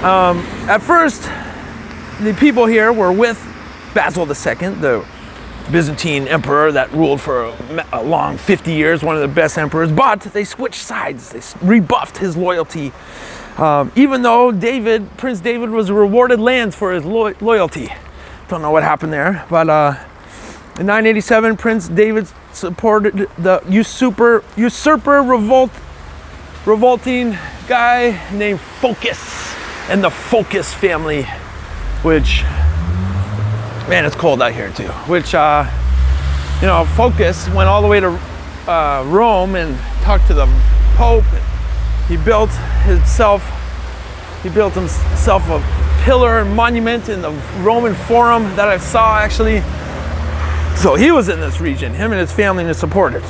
at first, the people here were with Basil II, the Byzantine emperor that ruled for a long 50 years, one of the best emperors, but they switched sides. They rebuffed his loyalty. Even though Prince David was rewarded lands for his loyalty. Don't know what happened there, but in 987, Prince David supported the usurper revolting guy named Focus and the Focus family, which, man, it's cold out here too. Which, you know, Focus went all the way to Rome and talked to the Pope. He built himself a pillar and monument in the Roman Forum that I saw actually. So he was in this region, him and his family, to support it.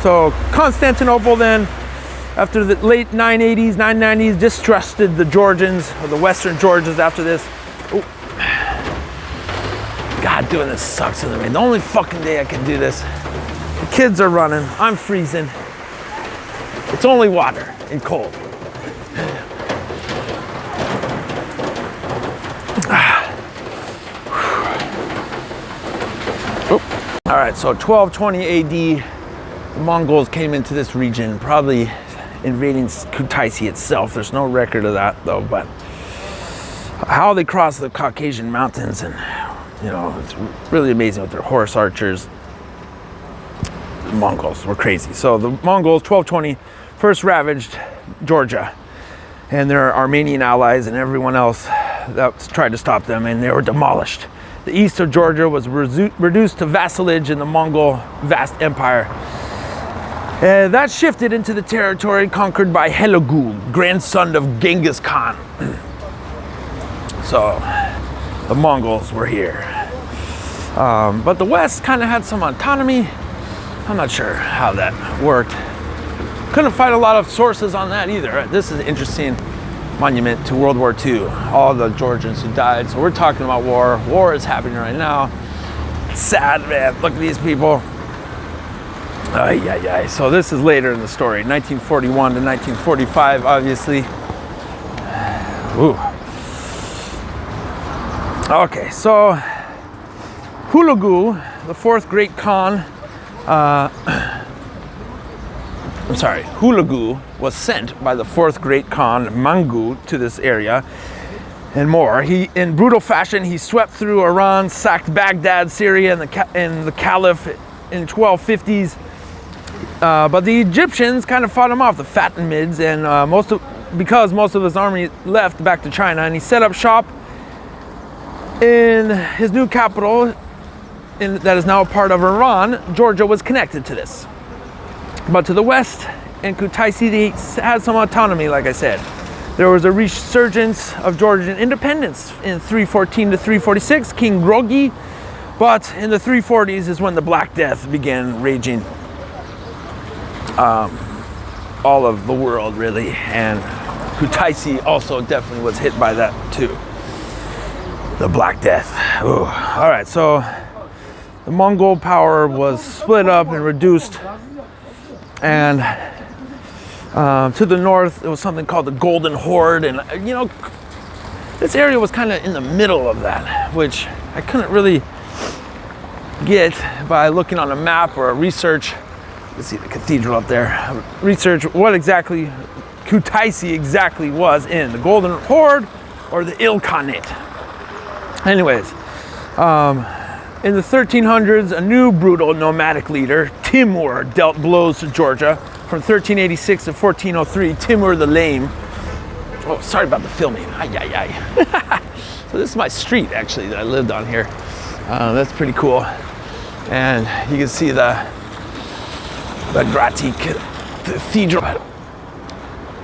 So Constantinople then, after the late 980s, 990s, distrusted the Georgians, or the Western Georgians after this. Ooh. God, doing this sucks in the rain. The only fucking day I can do this. The kids are running, I'm freezing. It's only water and cold. All right, so 1220 AD, the Mongols came into this region, probably invading Kutaisi itself. There's no record of that though, but how they crossed the Caucasian mountains, and you know, it's really amazing with their horse archers. The Mongols were crazy. So the Mongols, 1220, first ravaged Georgia, and their Armenian allies and everyone else that tried to stop them, and they were demolished. The east of Georgia was reduced to vassalage in the Mongol vast empire. That shifted into the territory conquered by Helagul, grandson of Genghis Khan. So the Mongols were here. But the West kind of had some autonomy. I'm not sure how that worked. Couldn't find a lot of sources on that either. This is an interesting monument to World War II, all the Georgians who died. So we're talking about war. War is happening right now. It's sad, man. Look at these people. So this is later in the story, 1941 to 1945, obviously. Ooh. Okay, so Hulagu, the fourth great Khan, Hulagu was sent by the fourth great Khan, Mangu, to this area and more. He, in brutal fashion, he swept through Iran, sacked Baghdad, Syria, and the Caliph in 1250s. But the Egyptians kind of fought him off, the Fatimids, and because most of his army left back to China, and he set up shop in his new capital that is now a part of Iran. Georgia was connected to this. But to the west, in Kutaisi, they had some autonomy, like I said. There was a resurgence of Georgian independence in 314 to 346, King Grogi. But in the 340s is when the Black Death began raging all of the world, really. And Kutaisi also definitely was hit by that too. The Black Death. Ooh. All right, so the Mongol power was split up and reduced. And to the north, there was something called the Golden Horde. And, you know, this area was kind of in the middle of that, which I couldn't really get by looking on a map or a research. Let's see the cathedral up there. Research what exactly Kutaisi exactly was in the Golden Horde or the Ilkhanate. Anyways, in the 1300s, a new brutal nomadic leader, Timur, dealt blows to Georgia. From 1386 to 1403, Timur the Lame. Oh, sorry about the filming. Ay, ay, ay. So this is my street, actually, that I lived on here. That's pretty cool. And you can see the Grati Cathedral. I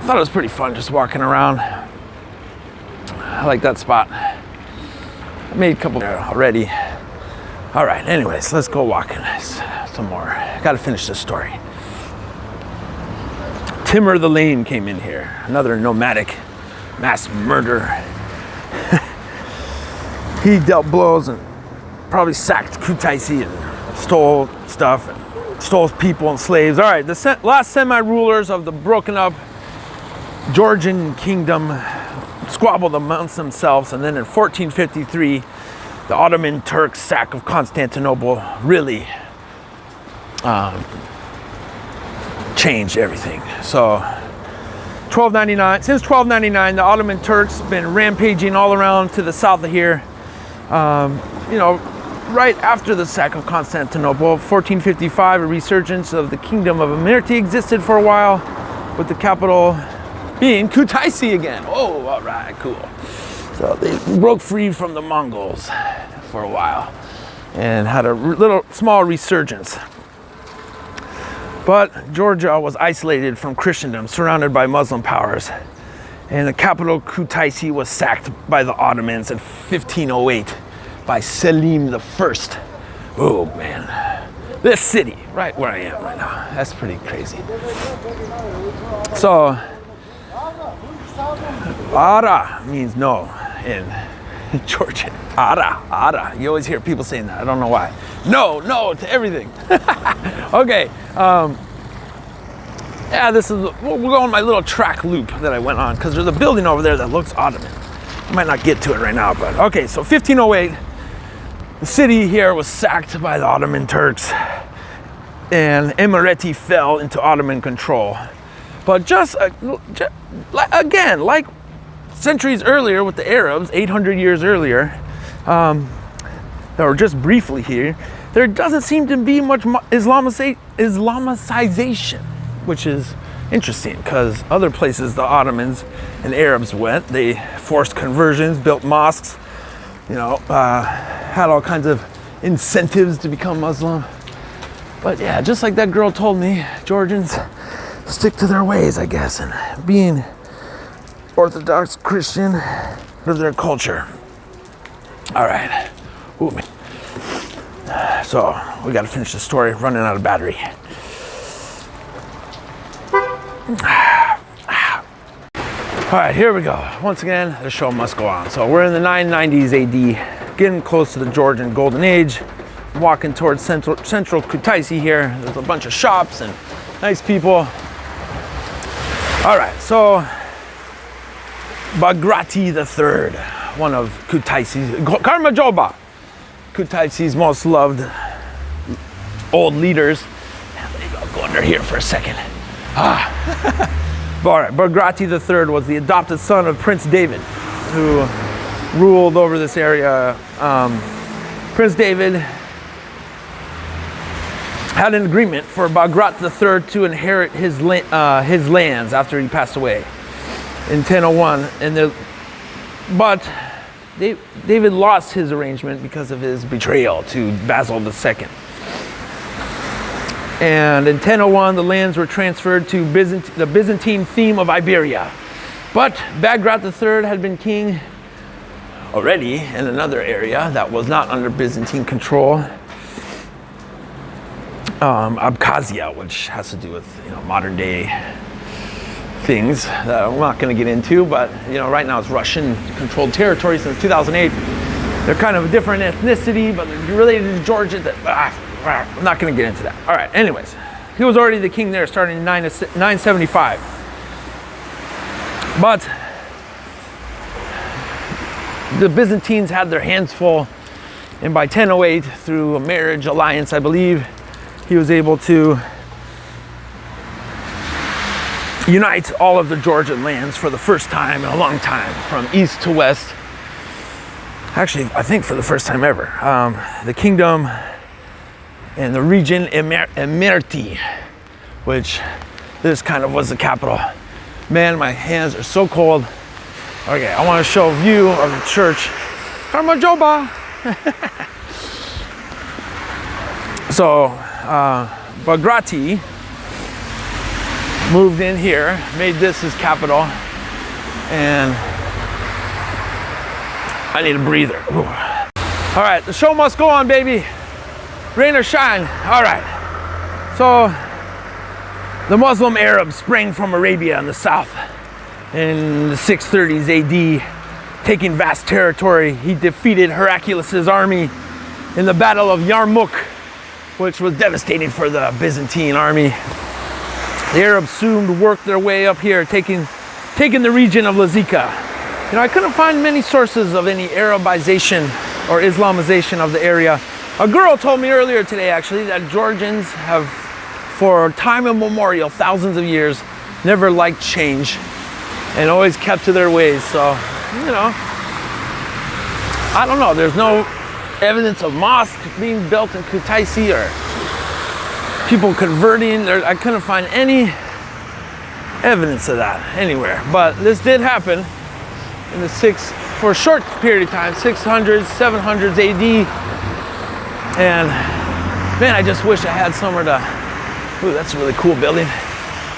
thought it was pretty fun just walking around. I like that spot. I made a couple there already. All right, anyways, let's go walking some more. Gotta finish this story. Timur the Lame came in here, another nomadic mass murderer. He dealt blows and probably sacked Kutaisi and stole stuff and stole people and slaves. All right, the last semi-rulers of the broken up Georgian kingdom squabbled amongst themselves, and then in 1453, the Ottoman Turks' sack of Constantinople really changed everything. So 1299, since 1299, the Ottoman Turks been rampaging all around to the south of here. You know, right after the sack of Constantinople, 1455, a resurgence of the Kingdom of Amirti existed for a while, with the capital being Kutaisi again. Oh, all right, cool. So they broke free from the Mongols for a while and had a little small resurgence. But Georgia was isolated from Christendom, surrounded by Muslim powers. And the capital Kutaisi was sacked by the Ottomans in 1508 by Selim I. Oh man, this city, right where I am right now, that's pretty crazy. So, Ara means no in Georgian. Ara. You always hear people saying that. I don't know why. No to everything. Okay. Yeah, this is, we'll go on my little track loop that I went on, because there's a building over there that looks Ottoman. I might not get to it right now, but okay. So 1508, the city here was sacked by the Ottoman Turks, and Emirati fell into Ottoman control. But just again, like centuries earlier with the Arabs, 800 years earlier, or just briefly here, there doesn't seem to be much Islamicization, which is interesting, because other places the Ottomans and Arabs went, they forced conversions, built mosques, you know, had all kinds of incentives to become Muslim. But yeah, just like that girl told me, Georgians stick to their ways, I guess, and being Orthodox Christian of their culture. All right. Ooh, man. So we got to finish the story, running out of battery. All right, here we go. Once again, the show must go on. So we're in the 990s AD, getting close to the Georgian Golden Age. I'm walking towards central Kutaisi here. There's a bunch of shops and nice people. All right, so Bagrati III, one of Kutaisi's, Karmajoba, Kutaisi's most loved old leaders. I'll go under here for a second. All right, Bagrati III was the adopted son of Prince David, who ruled over this area. Prince David had an agreement for Bagrat III to inherit his lands after he passed away in 1001, but David lost his arrangement because of his betrayal to Basil II. And in 1001, the lands were transferred to the Byzantine theme of Iberia. But Bagrat III had been king already in another area that was not under Byzantine control. Abkhazia, which has to do with, you know, modern day things that I'm not going to get into, but you know, right now it's Russian controlled territory since 2008. They're kind of a different ethnicity, but they're related to Georgia. I'm not going to get into that. All right, anyways, he was already the king there starting in 975. But the Byzantines had their hands full, and by 1008, through a marriage alliance, I believe, he was able to unite all of the Georgian lands for the first time in a long time, from east to west. Actually, I think for the first time ever, the kingdom and the region Emirati, which this kind of was the capital. Man, my hands are so cold. Okay, I want to show a view of the church. Karmajoba. So, Bagrati moved in here, made this his capital, and I need a breather. Ooh. All right, the show must go on, baby. Rain or shine. All right. So, the Muslim Arabs sprang from Arabia in the south in the 630s AD, taking vast territory. He defeated Heraclius's army in the Battle of Yarmouk, which was devastating for the Byzantine army. The Arabs soon worked their way up here, taking the region of Lazika. You know, I couldn't find many sources of any Arabization or Islamization of the area. A girl told me earlier today, actually, that Georgians have, for time immemorial, thousands of years, never liked change and always kept to their ways. So, you know, I don't know. There's no evidence of mosque being built in Kutaisi or people converting. I couldn't find any evidence of that anywhere. But this did happen in for a short period of time, 600s, 700s AD. And man, I just wish I had somewhere to, ooh, that's a really cool building.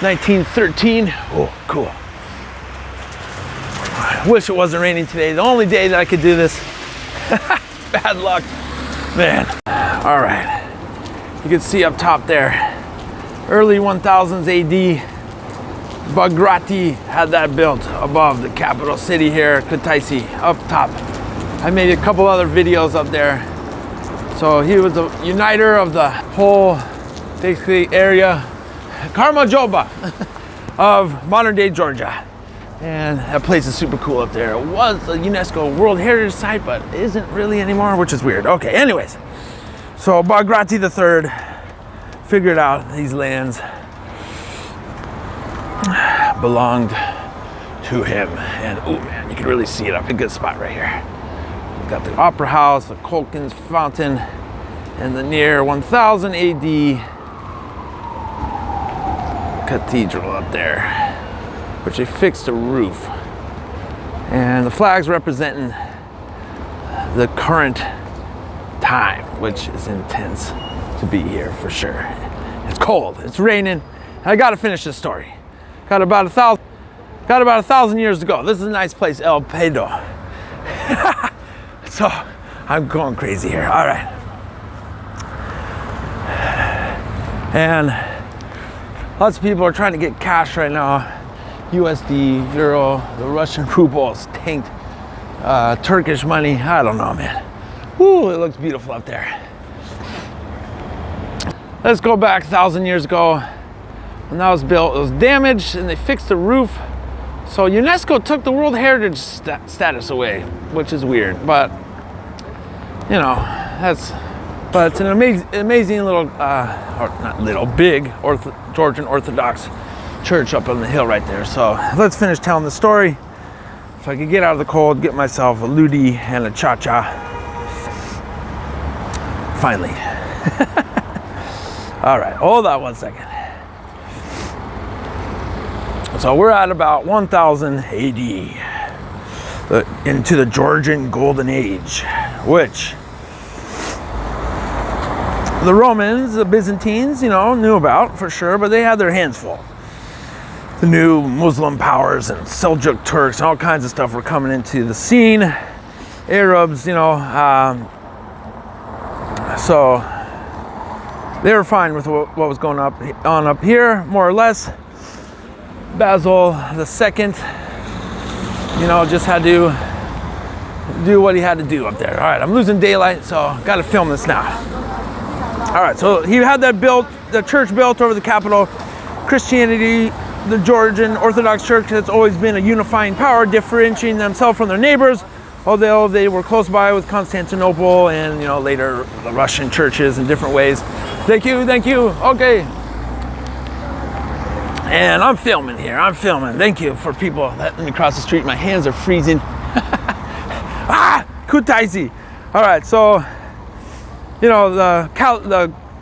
1913, oh, cool. I wish it wasn't raining today. The only day that I could do this. Bad luck, man. All right, you can see up top there, early 1000s AD, Bagrati had that built above the capital city here, Kutaisi, up top. I made a couple other videos up there. So he was the uniter of the whole, basically, area, Karmajoba of modern day Georgia. And that place is super cool up there. It was a UNESCO World Heritage Site, but isn't really anymore, which is weird. Okay, anyways. So Bagrati III figured out these lands belonged to him. And oh man, you can really see it up. A good spot right here. We've got the Opera House, the Kolkin's Fountain, and the near 1000 AD cathedral up there, which they fixed a roof. And the flag's representing the current time, which is intense to be here for sure. It's cold, it's raining. I gotta finish this story. Got about 1,000 years to go. This is a nice place, El Pedo. So I'm going crazy here. All right. And lots of people are trying to get cash right now. USD, Euro, the Russian rubles tanked. Turkish money, I don't know, man. Ooh, it looks beautiful up there. Let's go back 1,000 years ago. When that was built, it was damaged and they fixed the roof. So UNESCO took the World Heritage status away, which is weird, but you know, but it's an amazing little, or not little, big Georgian Orthodox church up on the hill right there. So let's finish telling the story. If I could get out of the cold, get myself a ludi and a cha-cha. Finally. All right, hold on one second. So we're at about 1000 AD, into the Georgian Golden Age, which the Romans, the Byzantines, you know, knew about for sure, but they had their hands full. The new Muslim powers and Seljuk Turks and all kinds of stuff were coming into the scene. Arabs, you know, so they were fine with what was going on up here, more or less. Basil II, you know, just had to do what he had to do up there. All right, I'm losing daylight, so got to film this now. All right, so he had that built, the church built over the capital. Christianity, the Georgian Orthodox Church has always been a unifying power, differentiating themselves from their neighbors, although they were close by with Constantinople and, you know, later the Russian churches in different ways. Thank you, okay. And I'm filming here, Thank you for people letting me cross the street. My hands are freezing. Kutaisi. All right, so, you know, the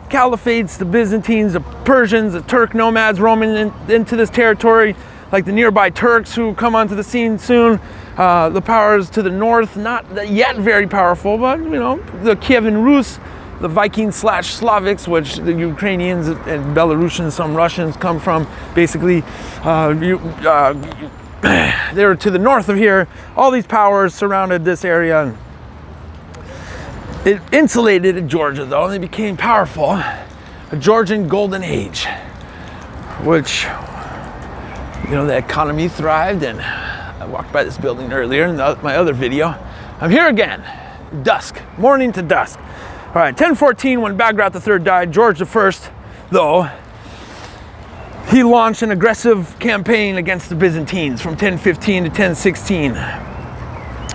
caliphates, the Byzantines, the Persians, the Turk nomads roaming into this territory, like the nearby Turks who come onto the scene soon. The powers to the north, not yet very powerful, but, you know, the Kievan Rus, the Vikings/Slavics, which the Ukrainians and Belarusians, some Russians come from, basically, they were to the north of here. All these powers surrounded this area. It insulated Georgia, though, and they became powerful. A Georgian golden age, which, you know, the economy thrived. And I walked by this building earlier in my other video. I'm here again, dusk, morning to dusk. All right, 1014, when Bagrat III died, George I, though, he launched an aggressive campaign against the Byzantines from 1015 to 1016.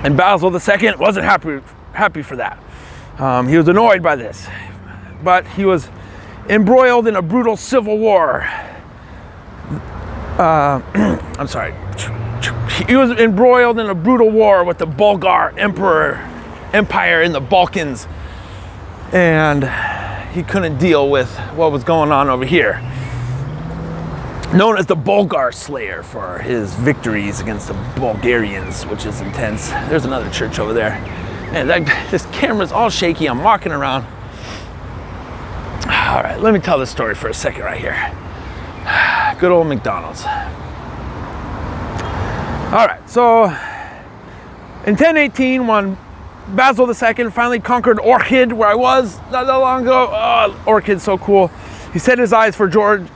And Basil II wasn't happy for that. He was annoyed by this, but he was embroiled in a brutal civil war. I'm sorry. He was embroiled in a brutal war with the Bulgar Empire in the Balkans, and he couldn't deal with what was going on over here. Known as the Bulgar Slayer for his victories against the Bulgarians, which is intense. There's another church over there. Man, this camera's all shaky. I'm walking around. All right, let me tell this story for a second right here. Good old McDonald's. All right, so in 1018, when Basil II finally conquered Orchid, where I was not that long ago. Oh, Orchid's so cool. He set his eyes for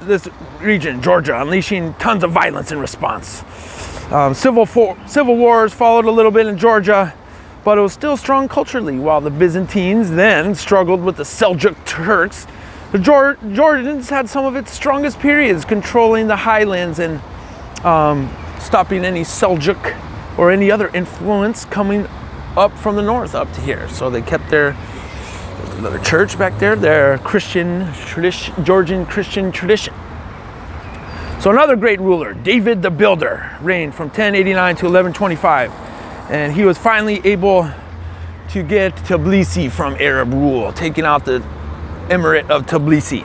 this region, Georgia, unleashing tons of violence in response. Civil wars followed a little bit in Georgia, but it was still strong culturally, while the Byzantines then struggled with the Seljuk Turks. The Georgians had some of its strongest periods, controlling the highlands and stopping any Seljuk or any other influence coming up from the north up to here. So they kept there's another church back there, their Christian tradition, Georgian Christian tradition. So another great ruler, David the Builder, reigned from 1089 to 1125. And he was finally able to get Tbilisi from Arab rule, taking out the Emirate of Tbilisi.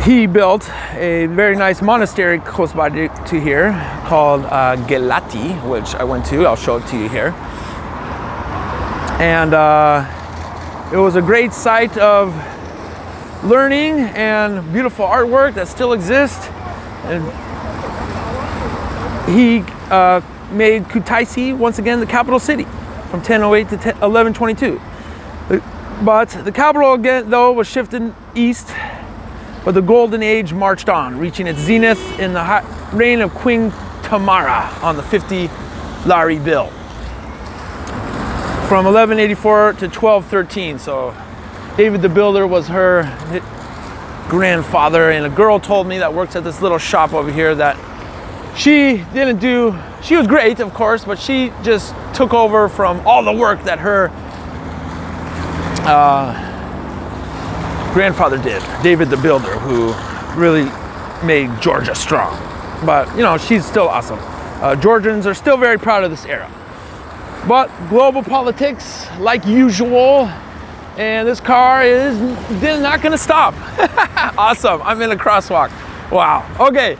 He built a very nice monastery close by to here called Gelati, which I went to. I'll show it to you here. And it was a great site of learning and beautiful artwork that still exists. And he made Kutaisi once again the capital city from 1008 to 1122. But the capital again, though, was shifted east. But the Golden Age marched on, reaching its zenith in the reign of Queen Tamara on the 50 Lari bill. From 1184 to 1213. So David the Builder was her grandfather, and a girl told me that works at this little shop over here that she was great, of course, but she just took over from all the work that her grandfather did, David the Builder, who really made Georgia strong. But, you know, she's still awesome. Georgians are still very proud of this era. But global politics, like usual, and this car is not gonna stop. Awesome, I'm in a crosswalk. Wow, okay.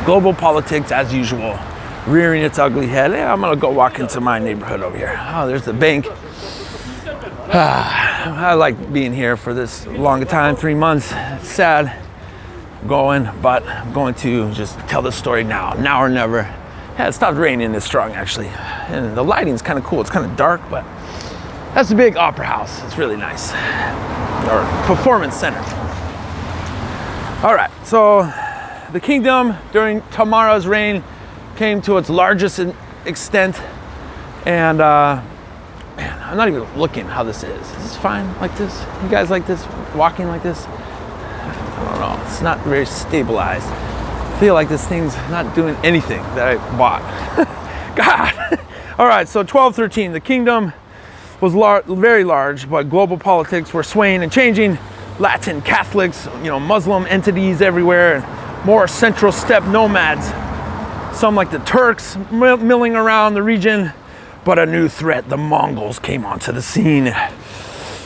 Global politics, as usual, rearing its ugly head. Yeah, I'm gonna go walk into my neighborhood over here. Oh, there's the bank. I like being here for this long time, 3 months. It's sad going, but I'm going to just tell the story now or never. Yeah, it stopped raining this strong, actually. And the lighting's kind of cool. It's kind of dark, but that's the big opera house. It's really nice. Or performance center. All right, so the kingdom during Tamara's reign came to its largest extent, and man, I'm not even looking how this is. Is this fine like this? You guys like this? Walking like this? I don't know. It's not very stabilized. I feel like this thing's not doing anything that I bought. God. All right, so 1213. The kingdom was very large, but global politics were swaying and changing. Latin Catholics, you know, Muslim entities everywhere, more Central Steppe nomads. Some like the Turks milling around the region, but a new threat, the Mongols, came onto the scene.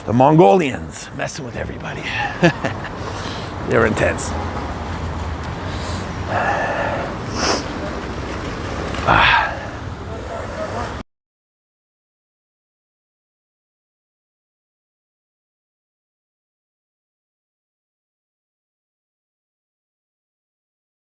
The Mongolians messing with everybody. They're intense.